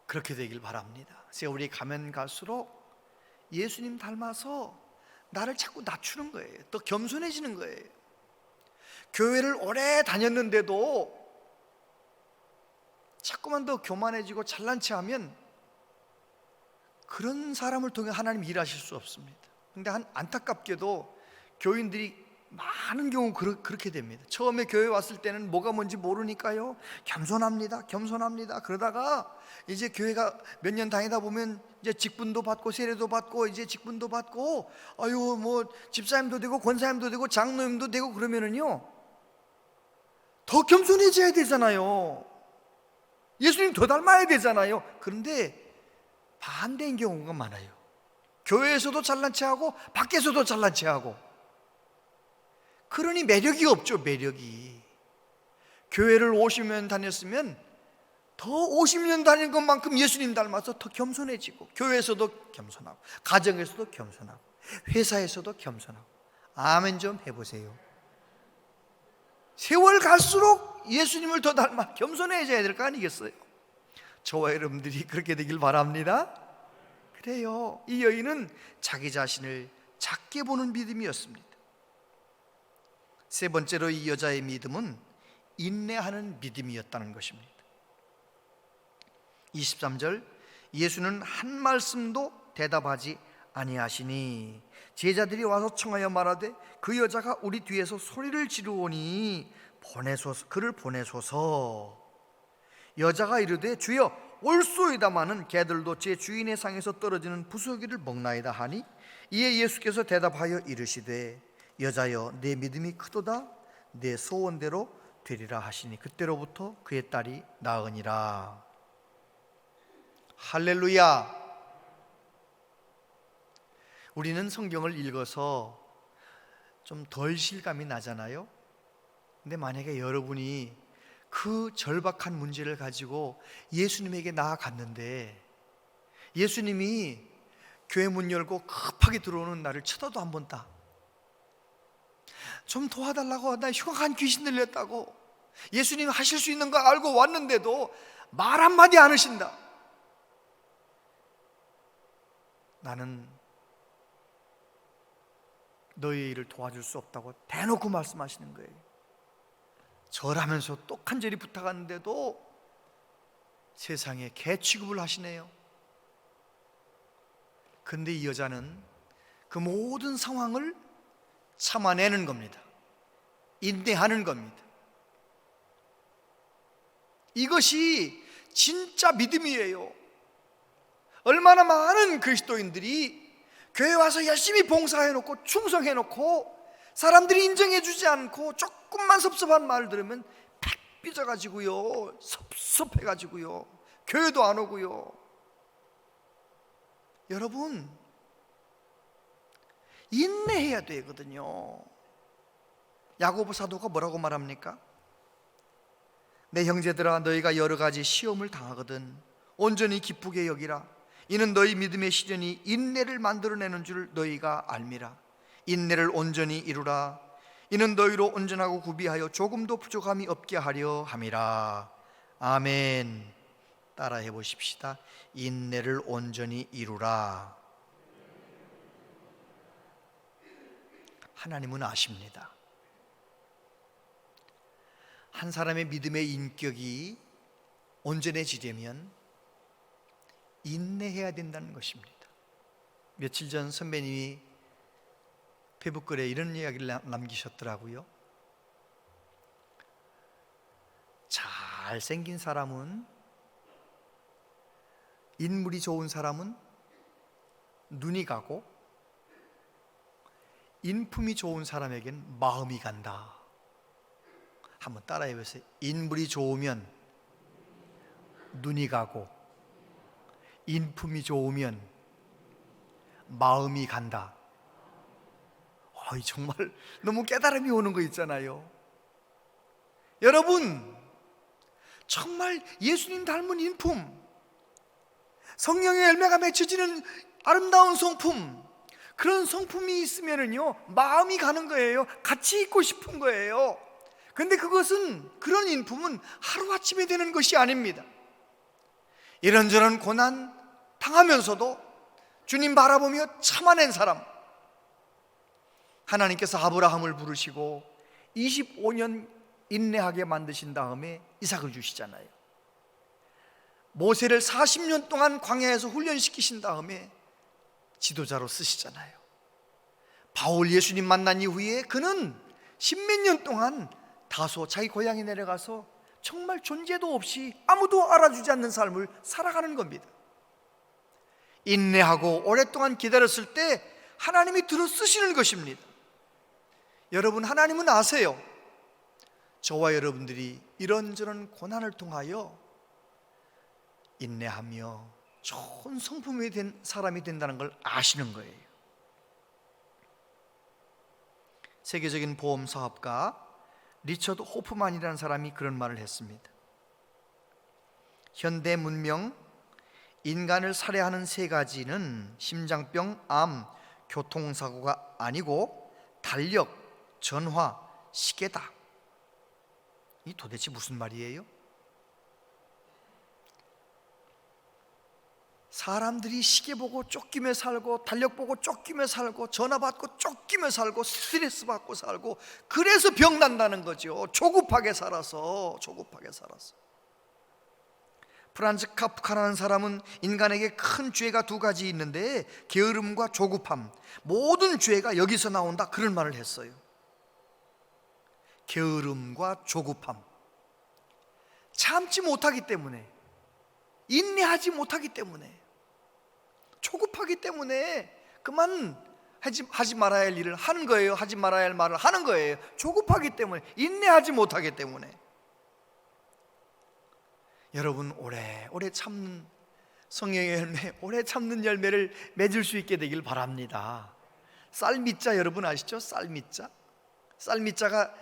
그렇게 되길 바랍니다. 세월이 가면 갈수록 예수님 닮아서 나를 자꾸 낮추는 거예요. 더 겸손해지는 거예요. 교회를 오래 다녔는데도 자꾸만 더 교만해지고 잘난 체하면 그런 사람을 통해 하나님 일하실 수 없습니다. 그런데 안타깝게도 교인들이 많은 경우 그렇게 됩니다. 처음에 교회 왔을 때는 뭐가 뭔지 모르니까요, 겸손합니다, 겸손합니다. 그러다가 이제 교회가 몇 년 다니다 보면 이제 직분도 받고 세례도 받고 이제 직분도 받고 아유 뭐 집사님도 되고 권사님도 되고 장로님도 되고 그러면은요 더 겸손해져야 되잖아요. 예수님 더 닮아야 되잖아요. 그런데 반대인 경우가 많아요. 교회에서도 잘난 체하고 밖에서도 잘난 체하고. 그러니 매력이 없죠. 매력이. 교회를 50년 다녔으면 더 50년 다닌 것만큼 예수님 닮아서 더 겸손해지고, 교회에서도 겸손하고, 가정에서도 겸손하고, 회사에서도 겸손하고. 아멘 좀 해보세요. 세월 갈수록 예수님을 더 닮아 겸손해져야 될 거 아니겠어요? 저와 여러분들이 그렇게 되길 바랍니다. 그래요. 이 여인은 자기 자신을 작게 보는 믿음이었습니다. 세 번째로 이 여자의 믿음은 인내하는 믿음이었다는 것입니다. 23절 예수는 한 말씀도 대답하지 아니하시니 제자들이 와서 청하여 말하되 그 여자가 우리 뒤에서 소리를 지르오니 그를 보내소서. 여자가 이르되 주여 올소이다마는 개들도 제 주인의 상에서 떨어지는 부스러기를 먹나이다 하니 이에 예수께서 대답하여 이르시되 여자여 내 믿음이 크도다 내 소원대로 되리라 하시니 그때로부터 그의 딸이 나으니라. 할렐루야. 우리는 성경을 읽어서 좀 덜 실감이 나잖아요. 근데 만약에 여러분이 그 절박한 문제를 가지고 예수님에게 나아갔는데 예수님이 교회 문 열고 급하게 들어오는 나를 쳐다도 안 본다, 좀 도와달라고, 나 흉악한 귀신 들렸다고, 예수님 하실 수 있는 거 알고 왔는데도 말 한마디 안 하신다. 나는 너희의 일을 도와줄 수 없다고 대놓고 말씀하시는 거예요. 절하면서 또 간절히 부탁하는데도 세상에 개 취급을 하시네요. 근데 이 여자는 그 모든 상황을 참아내는 겁니다. 인내하는 겁니다. 이것이 진짜 믿음이에요. 얼마나 많은 그리스도인들이 교회 와서 열심히 봉사해놓고 충성해놓고 사람들이 인정해주지 않고 조금만 섭섭한 말을 들으면 팍 삐져가지고요, 섭섭해가지고요, 교회도 안 오고요. 여러분, 인내해야 되거든요. 야고보 사도가 뭐라고 말합니까? 내 형제들아, 너희가 여러 가지 시험을 당하거든 온전히 기쁘게 여기라. 이는 너희 믿음의 시련이 인내를 만들어내는 줄 너희가 알미라. 인내를 온전히 이루라. 이는 너희로 온전하고 구비하여 조금도 부족함이 없게 하려 함이라. 아멘. 따라해 보십시다. 인내를 온전히 이루라. 하나님은 아십니다. 한 사람의 믿음의 인격이 온전해지려면 인내해야 된다는 것입니다. 며칠 전 선배님이 페북글에 이런 이야기를 남기셨더라고요. 잘생긴 사람은, 인물이 좋은 사람은 눈이 가고 인품이 좋은 사람에겐 마음이 간다. 한번 따라해 보세요. 인물이 좋으면 눈이 가고 인품이 좋으면 마음이 간다. 정말 너무 깨달음이 오는 거 있잖아요. 여러분, 정말 예수님 닮은 인품, 성령의 열매가 맺혀지는 아름다운 성품, 그런 성품이 있으면은요 마음이 가는 거예요. 같이 있고 싶은 거예요. 근데 그런 인품은 하루아침에 되는 것이 아닙니다. 이런저런 고난 당하면서도 주님 바라보며 참아낸 사람, 하나님께서 아브라함을 부르시고 25년 인내하게 만드신 다음에 이삭을 주시잖아요. 모세를 40년 동안 광야에서 훈련시키신 다음에 지도자로 쓰시잖아요. 바울 예수님 만난 이후에 그는 십몇 년 동안 다소 자기 고향에 내려가서 정말 존재도 없이 아무도 알아주지 않는 삶을 살아가는 겁니다. 인내하고 오랫동안 기다렸을 때 하나님이 들어 쓰시는 것입니다. 여러분, 하나님은 아세요. 저와 여러분들이 이런저런 고난을 통하여 인내하며 좋은 성품이 된 사람이 된다는 걸 아시는 거예요. 세계적인 보험 사업가 리처드 호프만이라는 사람이 그런 말을 했습니다. 현대 문명 인간을 살해하는 세 가지는 심장병, 암, 교통사고가 아니고 달력, 전화, 시계다. 이 도대체 무슨 말이에요? 사람들이 시계 보고 쫓기며 살고, 달력 보고 쫓기며 살고, 전화 받고 쫓기며 살고, 스트레스 받고 살고, 그래서 병 난다는 거죠. 조급하게 살아서. 프란츠 카프카라는 사람은 인간에게 큰 죄가 두 가지 있는데 게으름과 조급함, 모든 죄가 여기서 나온다, 그런 말을 했어요. 게으름과 조급함, 참지 못하기 때문에, 인내하지 못하기 때문에, 조급하기 때문에 그만 하지 말아야 할 일을 하는 거예요. 하지 말아야 할 말을 하는 거예요. 조급하기 때문에, 인내하지 못하기 때문에. 여러분, 오래 참는 성령의 열매, 오래 참는 열매를 맺을 수 있게 되길 바랍니다. 쌀밑자 여러분 아시죠? 쌀밑자가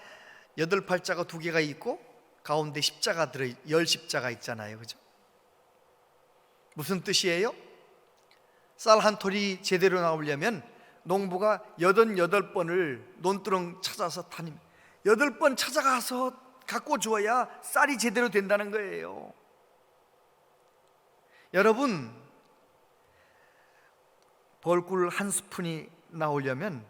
8팔자가 2개가 있고 가운데 십자가 들어, 10십자가 있잖아요. 그죠? 무슨 뜻이에요? 쌀 한 톨이 제대로 나오려면 농부가 88번을 논두렁 찾아서 다니며 8번 찾아가서 갖고 주어야 쌀이 제대로 된다는 거예요. 여러분, 벌꿀 한 스푼이 나오려면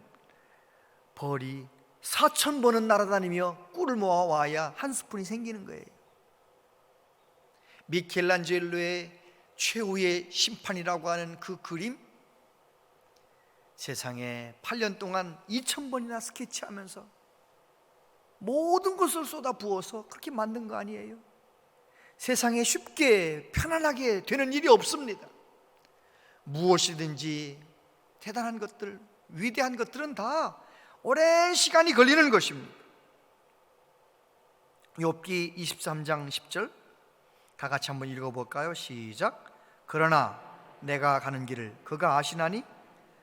벌이 4,000번은 날아다니며 꿀을 모아 와야 한 스푼이 생기는 거예요. 미켈란젤로의 최후의 심판이라고 하는 그 그림, 세상에 8년 동안 2,000번이나 스케치하면서 모든 것을 쏟아 부어서 그렇게 만든 거 아니에요? 세상에 쉽게 편안하게 되는 일이 없습니다. 무엇이든지 대단한 것들, 위대한 것들은 다 오랜 시간이 걸리는 것입니다. 욥기 23장 10절 다 같이 한번 읽어볼까요? 시작. 그러나 내가 가는 길을 그가 아시나니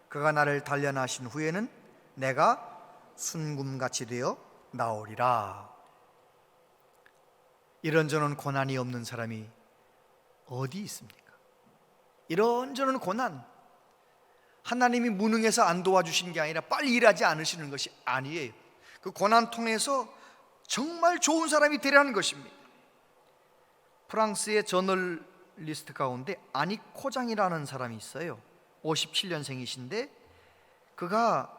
그가 나를 단련하신 후에는 내가 순금같이 되어 나오리라. 이런저런 고난이 없는 사람이 어디 있습니까? 이런저런 고난, 하나님이 무능해서 안 도와주신 게 아니라 빨리 일하지 않으시는 것이 아니에요. 그 고난 통해서 정말 좋은 사람이 되라는 것입니다. 프랑스의 저널리스트 가운데 아닉 코장이라는 사람이 있어요. 57년생이신데 그가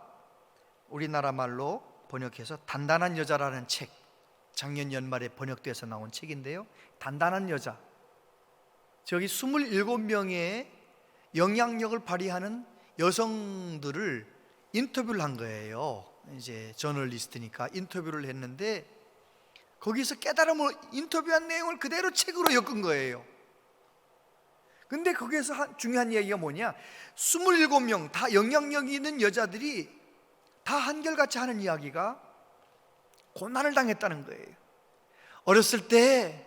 우리나라 말로 번역해서 단단한 여자라는 책, 작년 연말에 번역돼서 나온 책인데요. 단단한 여자, 저기 27명의 영향력을 발휘하는 여성들을 인터뷰를 한 거예요. 이제 저널리스트니까 인터뷰를 했는데 거기서 깨달음을, 인터뷰한 내용을 그대로 책으로 엮은 거예요. 근데 거기에서 중요한 이야기가 뭐냐, 27명 다 영향력 있는 여자들이 다 한결같이 하는 이야기가 고난을 당했다는 거예요. 어렸을 때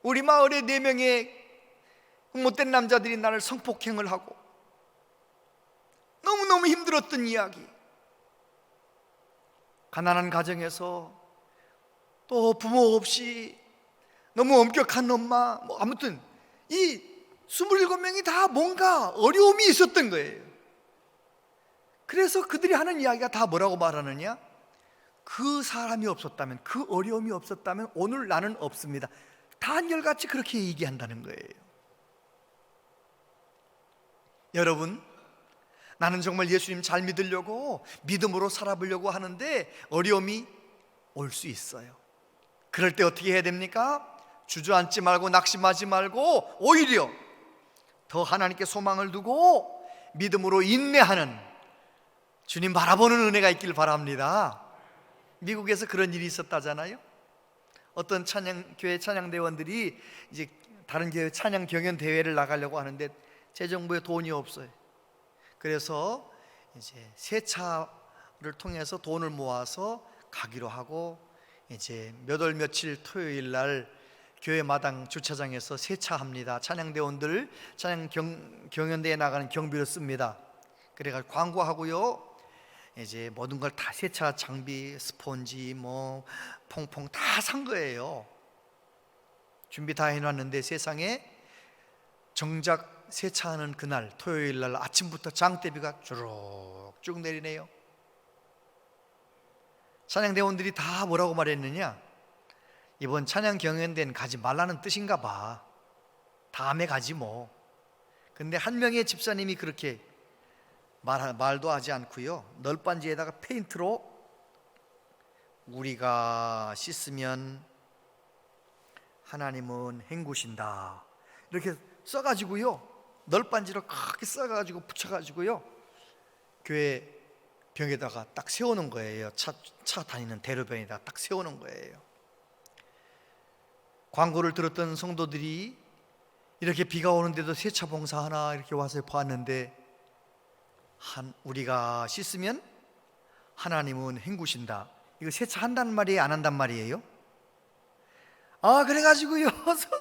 우리 마을에 4명의 못된 남자들이 나를 성폭행을 하고 너무너무 힘들었던 이야기, 가난한 가정에서 또 부모 없이 너무 엄격한 엄마, 아무튼 이 27명이 다 뭔가 어려움이 있었던 거예요. 그래서 그들이 하는 이야기가 다 뭐라고 말하느냐, 그 사람이 없었다면, 그 어려움이 없었다면 오늘 나는 없습니다. 다 한결같이 그렇게 얘기한다는 거예요. 여러분, 나는 정말 예수님 잘 믿으려고 믿음으로 살아보려고 하는데 어려움이 올 수 있어요. 그럴 때 어떻게 해야 됩니까? 주저앉지 말고 낙심하지 말고 오히려 더 하나님께 소망을 두고 믿음으로 인내하는, 주님 바라보는 은혜가 있길 바랍니다. 미국에서 그런 일이 있었다잖아요. 어떤 교회 찬양대원들이 이제 다른 교회 찬양 경연 대회를 나가려고 하는데 재정부에 돈이 없어요. 그래서 이제 세차를 통해서 돈을 모아서 가기로 하고, 이제 몇 월 며칠 토요일 날 교회 마당 주차장에서 세차합니다. 찬양대원들 찬양 경연대회 나가는 경비를 씁니다. 그래가지고 광고하고요, 이제 모든 걸 다 세차 장비, 스펀지, 뭐 퐁퐁 다 산 거예요. 준비 다 해놨는데 세상에 정작 세차하는 그날 토요일 날 아침부터 장대비가 주룩쭉 내리네요. 찬양대원들이 다 뭐라고 말했느냐, 이번 찬양 경연대회는 가지 말라는 뜻인가 봐, 다음에 가지 뭐. 근데 한 명의 집사님이 그렇게 말도 하지 않고요, 널빤지에다가 페인트로 우리가 씻으면 하나님은 헹구신다 이렇게 써가지고요, 널빤지로 크게 써가지고 붙여가지고요 교회 병에다가 딱 세우는 거예요. 차 다니는 대로변에다 딱 세우는 거예요. 광고를 들었던 성도들이 이렇게 비가 오는데도 세차 봉사하나 이렇게 와서 봤는데, 우리가 씻으면 하나님은 헹구신다, 이거 세차한다는 말이에요, 안 한단 말이에요? 그래가지고요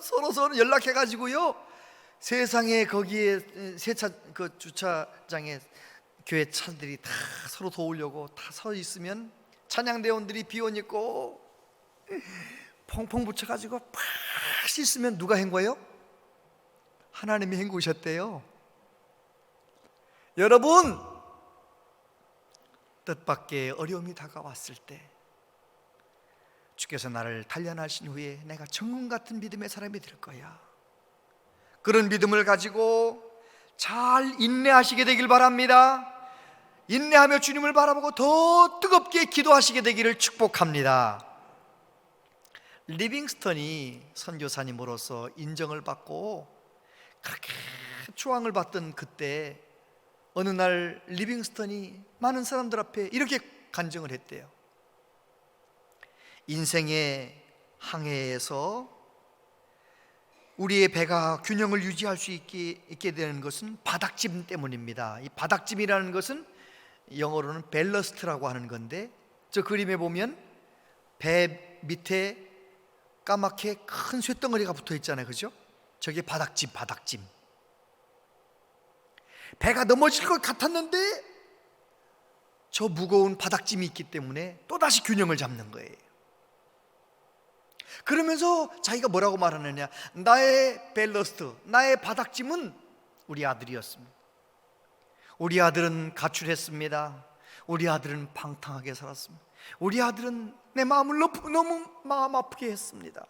서로 연락해가지고요, 세상에 거기에 세차 그 주차장에 교회 차들이 다 서로 도우려고 다 서 있으면 찬양대원들이 비옷 입고 펑펑 붙여가지고 팍 씻으면 누가 헹궈요? 하나님이 헹구셨대요. 여러분, 뜻밖의 어려움이 다가왔을 때 주께서 나를 단련하신 후에 내가 정금 같은 믿음의 사람이 될 거야, 그런 믿음을 가지고 잘 인내하시게 되길 바랍니다. 인내하며 주님을 바라보고 더 뜨겁게 기도하시게 되기를 축복합니다. 리빙스턴이 선교사님으로서 인정을 받고 그렇게 추앙을 받던 그때 어느 날 리빙스턴이 많은 사람들 앞에 이렇게 간증을 했대요. 인생의 항해에서 우리의 배가 균형을 유지할 수 있게 되는 것은 바닥짐 때문입니다. 이 바닥짐이라는 것은 영어로는 밸러스트라고 하는 건데, 저 그림에 보면 배 밑에 까맣게 큰 쇳덩어리가 붙어 있잖아요, 그죠? 저게 바닥짐. 배가 넘어질 것 같았는데 저 무거운 바닥짐이 있기 때문에 또다시 균형을 잡는 거예요. 그러면서 자기가 뭐라고 말하느냐, 나의 밸러스트, 나의 바닥짐은 우리 아들이었습니다. 우리 아들은 가출했습니다. 우리 아들은 방탕하게 살았습니다. 우리 아들은 내 마음을 너무 마음 아프게 했습니다.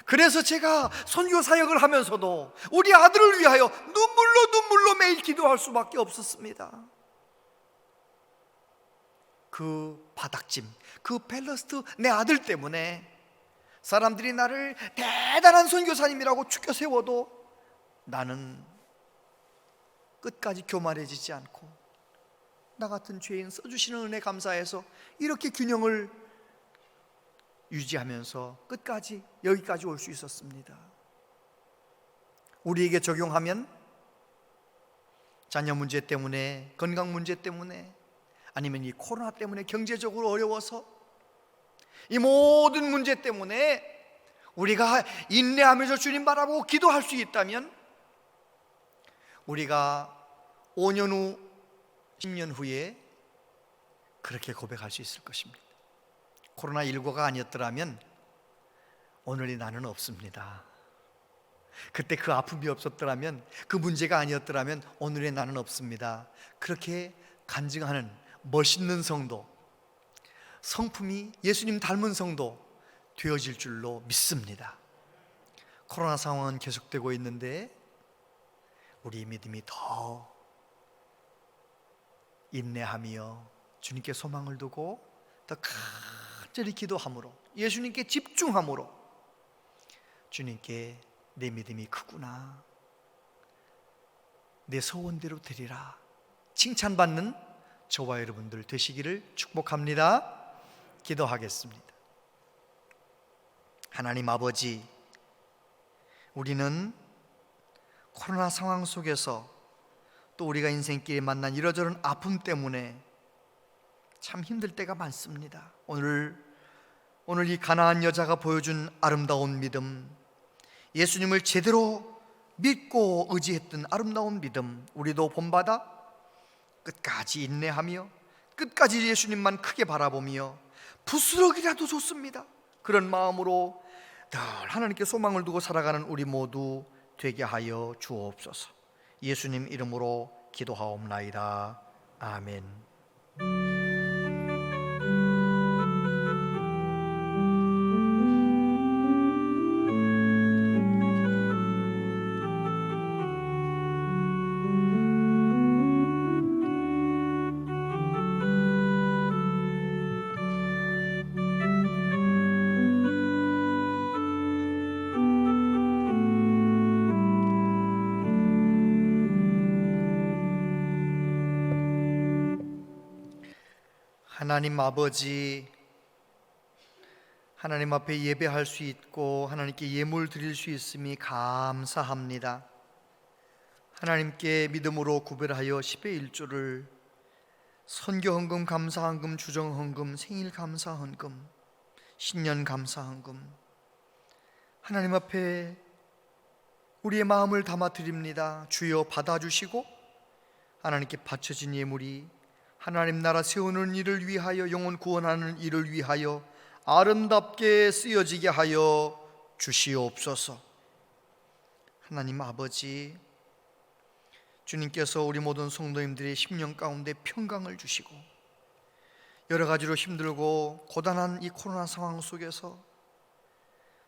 그래서 제가 선교 사역을 하면서도 우리 아들을 위하여 눈물로 매일 기도할 수밖에 없었습니다. 그 바닥짐, 그 밸러스트, 내 아들 때문에 사람들이 나를 대단한 선교사님이라고 축켜 세워도 나는 끝까지 교만해지지 않고 나 같은 죄인 써주시는 은혜 감사해서 이렇게 균형을 유지하면서 끝까지 여기까지 올 수 있었습니다. 우리에게 적용하면 자녀 문제 때문에, 건강 문제 때문에, 아니면 이 코로나 때문에 경제적으로 어려워서 이 모든 문제 때문에 우리가 인내하면서 주님 바라보고 기도할 수 있다면 우리가 5년 후, 10년 후에 그렇게 고백할 수 있을 것입니다. 코로나19가 아니었더라면 오늘의 나는 없습니다. 그때 그 아픔이 없었더라면, 그 문제가 아니었더라면 오늘의 나는 없습니다. 그렇게 간증하는 멋있는 성도, 성품이 예수님 닮은 성도 되어질 줄로 믿습니다. 코로나 상황은 계속되고 있는데 우리의 믿음이 더 인내하며 주님께 소망을 두고 더 간절히 기도함으로, 예수님께 집중함으로 주님께 내 믿음이 크구나, 내 소원대로 되리라 칭찬받는 저와 여러분들 되시기를 축복합니다. 기도하겠습니다. 하나님 아버지, 우리는 코로나 상황 속에서 또 우리가 인생길에 만난 이러저런 아픔 때문에 참 힘들 때가 많습니다. 오늘 이 가나안 여자가 보여준 아름다운 믿음, 예수님을 제대로 믿고 의지했던 아름다운 믿음, 우리도 본받아 끝까지 인내하며 끝까지 예수님만 크게 바라보며 부스럭이라도 좋습니다. 그런 마음으로 늘 하나님께 소망을 두고 살아가는 우리 모두 되게 하여 주옵소서. 예수님 이름으로 기도하옵나이다. 아멘. 하나님 아버지, 하나님 앞에 예배할 수 있고 하나님께 예물 드릴 수 있음이 감사합니다. 하나님께 믿음으로 구별하여 10의 1조를 선교헌금, 감사헌금, 주정헌금, 생일 감사헌금, 신년 감사헌금, 하나님 앞에 우리의 마음을 담아 드립니다. 주여 받아주시고 하나님께 바쳐진 예물이 하나님 나라 세우는 일을 위하여, 영혼 구원하는 일을 위하여 아름답게 쓰여지게 하여 주시옵소서. 하나님 아버지, 주님께서 우리 모든 성도님들의 심령 가운데 평강을 주시고 여러 가지로 힘들고 고단한 이 코로나 상황 속에서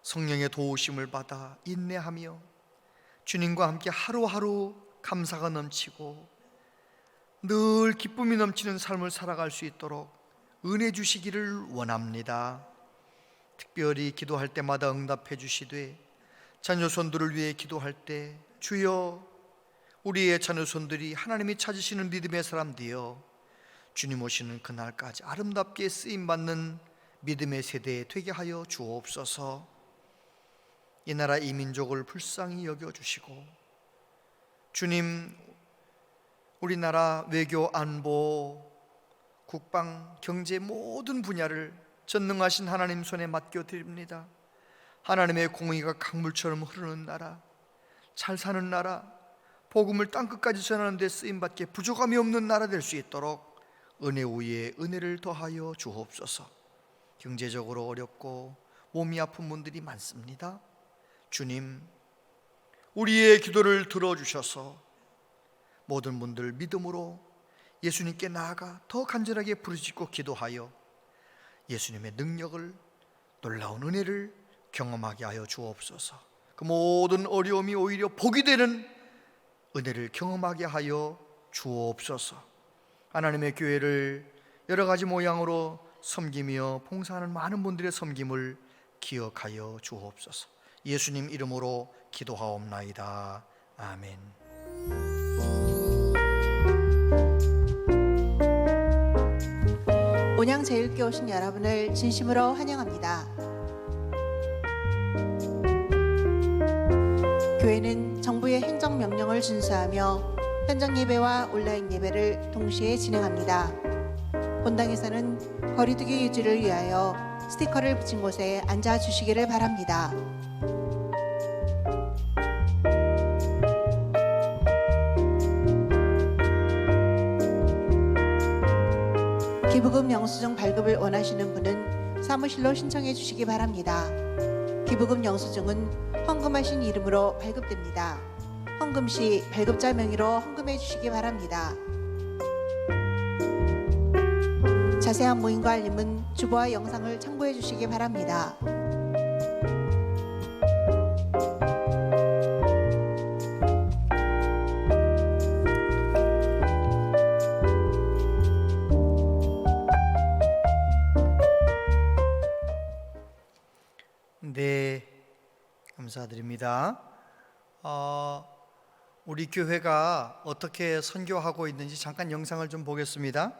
성령의 도우심을 받아 인내하며 주님과 함께 하루하루 감사가 넘치고 늘 기쁨이 넘치는 삶을 살아갈 수 있도록 은혜 주시기를 원합니다. 특별히 기도할 때마다 응답해 주시되 자녀손들을 위해 기도할 때 주여 우리의 자녀손들이 하나님이 찾으시는 믿음의 사람 되어 주님 오시는 그날까지 아름답게 쓰임받는 믿음의 세대 되게 하여 주옵소서. 이 나라 이 민족을 불쌍히 여겨주시고 주님 우리나라 외교 안보 국방 경제 모든 분야를 전능하신 하나님 손에 맡겨드립니다. 하나님의 공의가 강물처럼 흐르는 나라, 잘 사는 나라, 복음을 땅끝까지 전하는 데 쓰임받게 부족함이 없는 나라 될 수 있도록 은혜 위에 은혜를 더하여 주옵소서. 경제적으로 어렵고 몸이 아픈 분들이 많습니다. 주님 우리의 기도를 들어주셔서 모든 분들 믿음으로 예수님께 나아가 더 간절하게 부르짖고 기도하여 예수님의 능력을 놀라운 은혜를 경험하게 하여 주옵소서. 그 모든 어려움이 오히려 복이 되는 은혜를 경험하게 하여 주옵소서. 하나님의 교회를 여러 가지 모양으로 섬기며 봉사하는 많은 분들의 섬김을 기억하여 주옵소서. 예수님 이름으로 기도하옵나이다. 아멘. 온양제일교회 오신 여러분을 진심으로 환영합니다. 교회는 정부의 행정명령을 준수하며 현장 예배와 온라인 예배를 동시에 진행합니다. 본당에서는 거리두기 유지를 위하여 스티커를 붙인 곳에 앉아 주시기를 바랍니다. 기부금 영수증 발급을 원하시는 분은 사무실로 신청해 주시기 바랍니다. 기부금 영수증은 헌금하신 이름으로 발급됩니다. 헌금 시 발급자 명의로 헌금해 주시기 바랍니다. 자세한 모임과 알림은 주보와 영상을 참고해 주시기 바랍니다. 네, 감사드립니다. 우리 교회가 어떻게 선교하고 있는지 잠깐 영상을 좀 보겠습니다.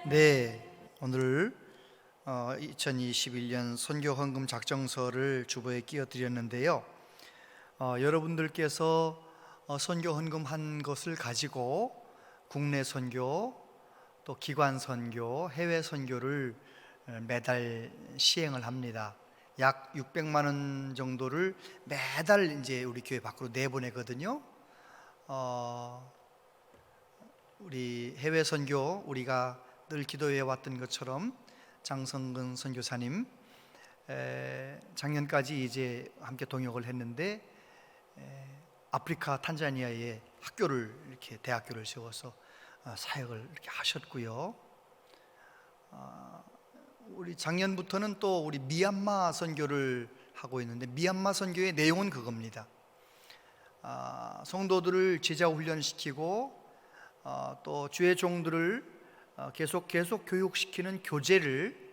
네, 오늘 2021년 선교 헌금 작정서를 주보에 끼워 드렸는데요. 여러분들께서 선교 헌금한 것을 가지고 국내 선교, 또 기관 선교, 해외 선교를 매달 시행을 합니다. 약 600만 원 정도를 매달 이제 우리 교회 밖으로 내보내거든요. 우리 해외 선교 우리가 늘 기도해 왔던 것처럼 장성근 선교사님 작년까지 이제 함께 동역을 했는데 아프리카 탄자니아에 학교를 이렇게 대학교를 세워서 사역을 이렇게 하셨고요. 우리 작년부터는 또 우리 미얀마 선교를 하고 있는데, 미얀마 선교의 내용은 그겁니다. 성도들을 제자 훈련시키고 또 주의 종들을 계속 교육시키는 교재를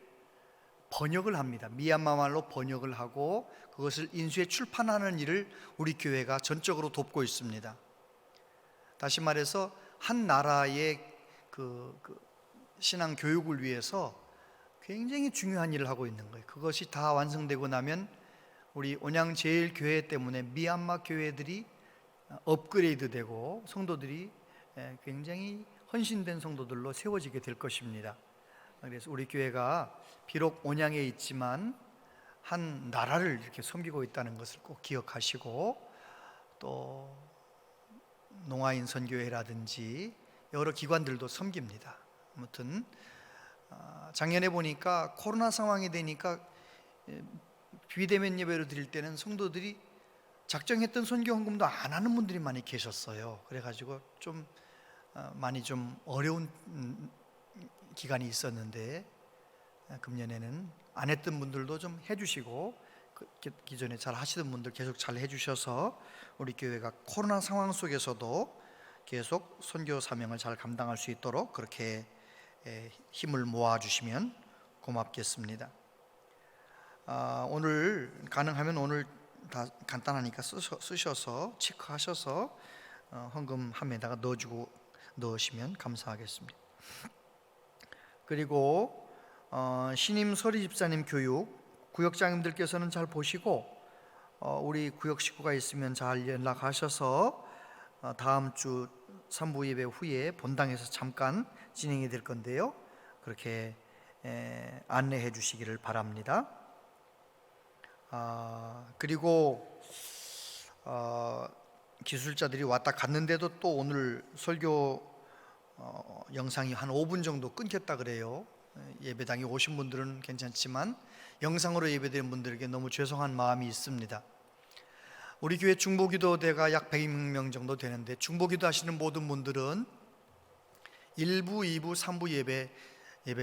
번역을 합니다. 미얀마 말로 번역을 하고 그것을 인수해 출판하는 일을 우리 교회가 전적으로 돕고 있습니다. 다시 말해서 한 나라의 그 신앙 교육을 위해서 굉장히 중요한 일을 하고 있는 거예요. 그것이 다 완성되고 나면 우리 온양제일교회 때문에 미얀마 교회들이 업그레이드되고 성도들이 굉장히 헌신된 성도들로 세워지게 될 것입니다. 그래서 우리 교회가 비록 온양에 있지만 한 나라를 이렇게 섬기고 있다는 것을 꼭 기억하시고, 또 농아인 선교회라든지 여러 기관들도 섬깁니다. 아무튼 작년에 보니까 코로나 상황이 되니까 비대면 예배를 드릴 때는 성도들이 작정했던 선교 헌금도 안 하는 분들이 많이 계셨어요. 그래가지고 좀 많이 좀 어려운 기간이 있었는데, 금년에는 안 했던 분들도 좀 해주시고 기존에 잘 하시던 분들 계속 잘 해주셔서 우리 교회가 코로나 상황 속에서도 계속 선교 사명을 잘 감당할 수 있도록 그렇게 힘을 모아주시면 고맙겠습니다. 오늘 가능하면 오늘 다 간단하니까 쓰셔서 체크하셔서 헌금함에다가 넣으시면 감사하겠습니다. 그리고 신임 서리 집사님 교육, 구역장님들께서는 잘 보시고 우리 구역 식구가 있으면 잘 연락하셔서 다음 주 3부 예배 후에 본당에서 잠깐 진행이 될 건데요, 그렇게 안내해 주시기를 바랍니다. 그리고 기술자들이 왔다 갔는데도 또 오늘 설교 영상이 한 5분 정도 끊겼다 그래요. 예배당에 오신 분들은 괜찮지만 영상으로 예배드린 분들에게 너무 죄송한 마음이 있습니다. 우리 교회 중보기도대가 약 100명 정도 되는데, 중보기도 하시는 모든 분들은 1부, 2부, 3부 예배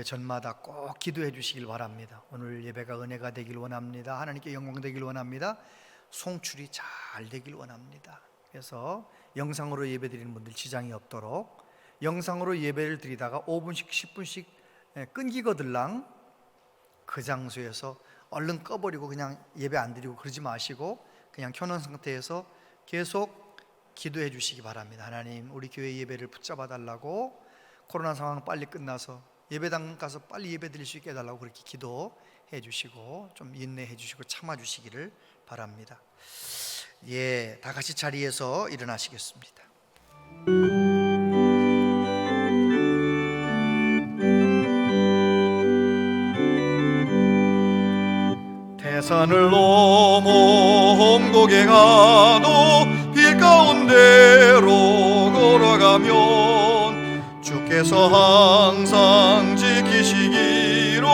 전마다 꼭 기도해 주시길 바랍니다. 오늘 예배가 은혜가 되길 원합니다. 하나님께 영광 되길 원합니다. 송출이 잘 되길 원합니다. 그래서 영상으로 예배 드리는 분들 지장이 없도록, 영상으로 예배를 드리다가 5분씩 10분씩 끊기거들랑 그 장소에서 얼른 꺼버리고 그냥 예배 안 드리고 그러지 마시고 그냥 켜놓은 상태에서 계속 기도해 주시기 바랍니다. 하나님, 우리 교회 예배를 붙잡아 달라고, 코로나 상황 빨리 끝나서 예배당 가서 빨리 예배 드릴 수 있게 해달라고 그렇게 기도해 주시고 좀 인내해 주시고 참아 주시기를 바랍니다. 다 같이 자리에서 일어나시겠습니다. 태산을 넘어 험곡에 가도 길 가운데로 걸어가면 주께서 항상 지키시기로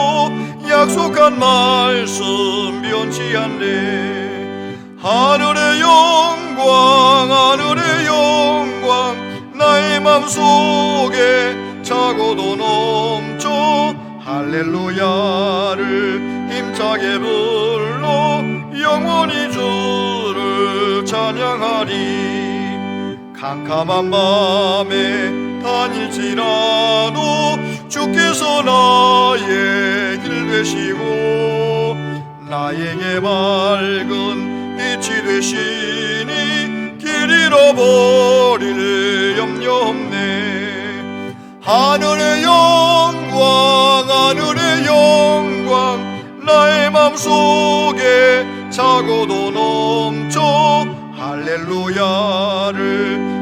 약속한 말씀 변치 않네. 하늘의 영광 나의 맘속에 차고도 넘쳐 할렐루야를 힘차게 불러 영원히 주를 찬양하리. 캄캄한 밤에 다닐지라도 주께서 나의 길 되시고 나에게 맑은 빛이 되시니 길 잃어버릴 염려 없네. 하늘의 영광 나의 맘속에 차고도 넘쳐 할렐루야를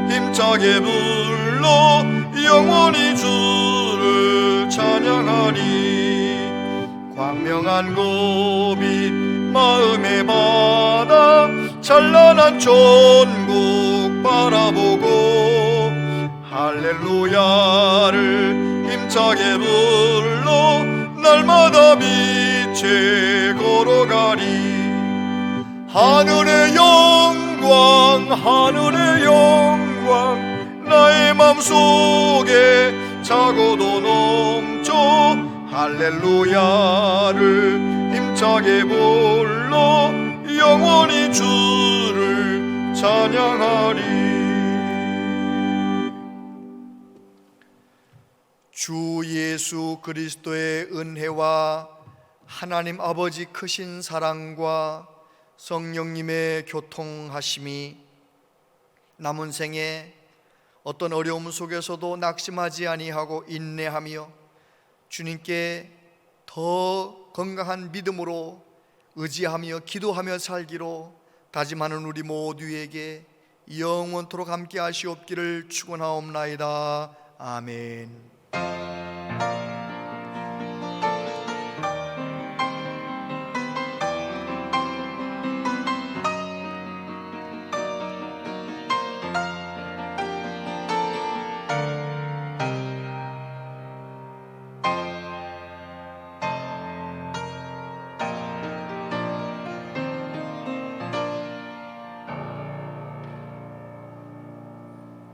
힘차게 불러 영원히 주를 찬양하리. 광명한 고빛 마음에 받아 찬란한 천국 바라보고 할렐루야를 힘차게 불러 날마다 빛에 걸어가리. 하늘의 영광 나의 맘속에 차고도 넘쳐 할렐루야를 힘차게 불러 영원히 주를 찬양하리. 주 예수 그리스도의 은혜와 하나님 아버지 크신 사랑과 성령님의 교통하심이 남은 생에 어떤 어려움 속에서도 낙심하지 아니하고 인내하며 주님께 더 건강한 믿음으로 의지하며 기도하며 살기로 다짐하는 우리 모두에게 영원토록 함께 하시옵기를 축원하옵나이다. 아멘.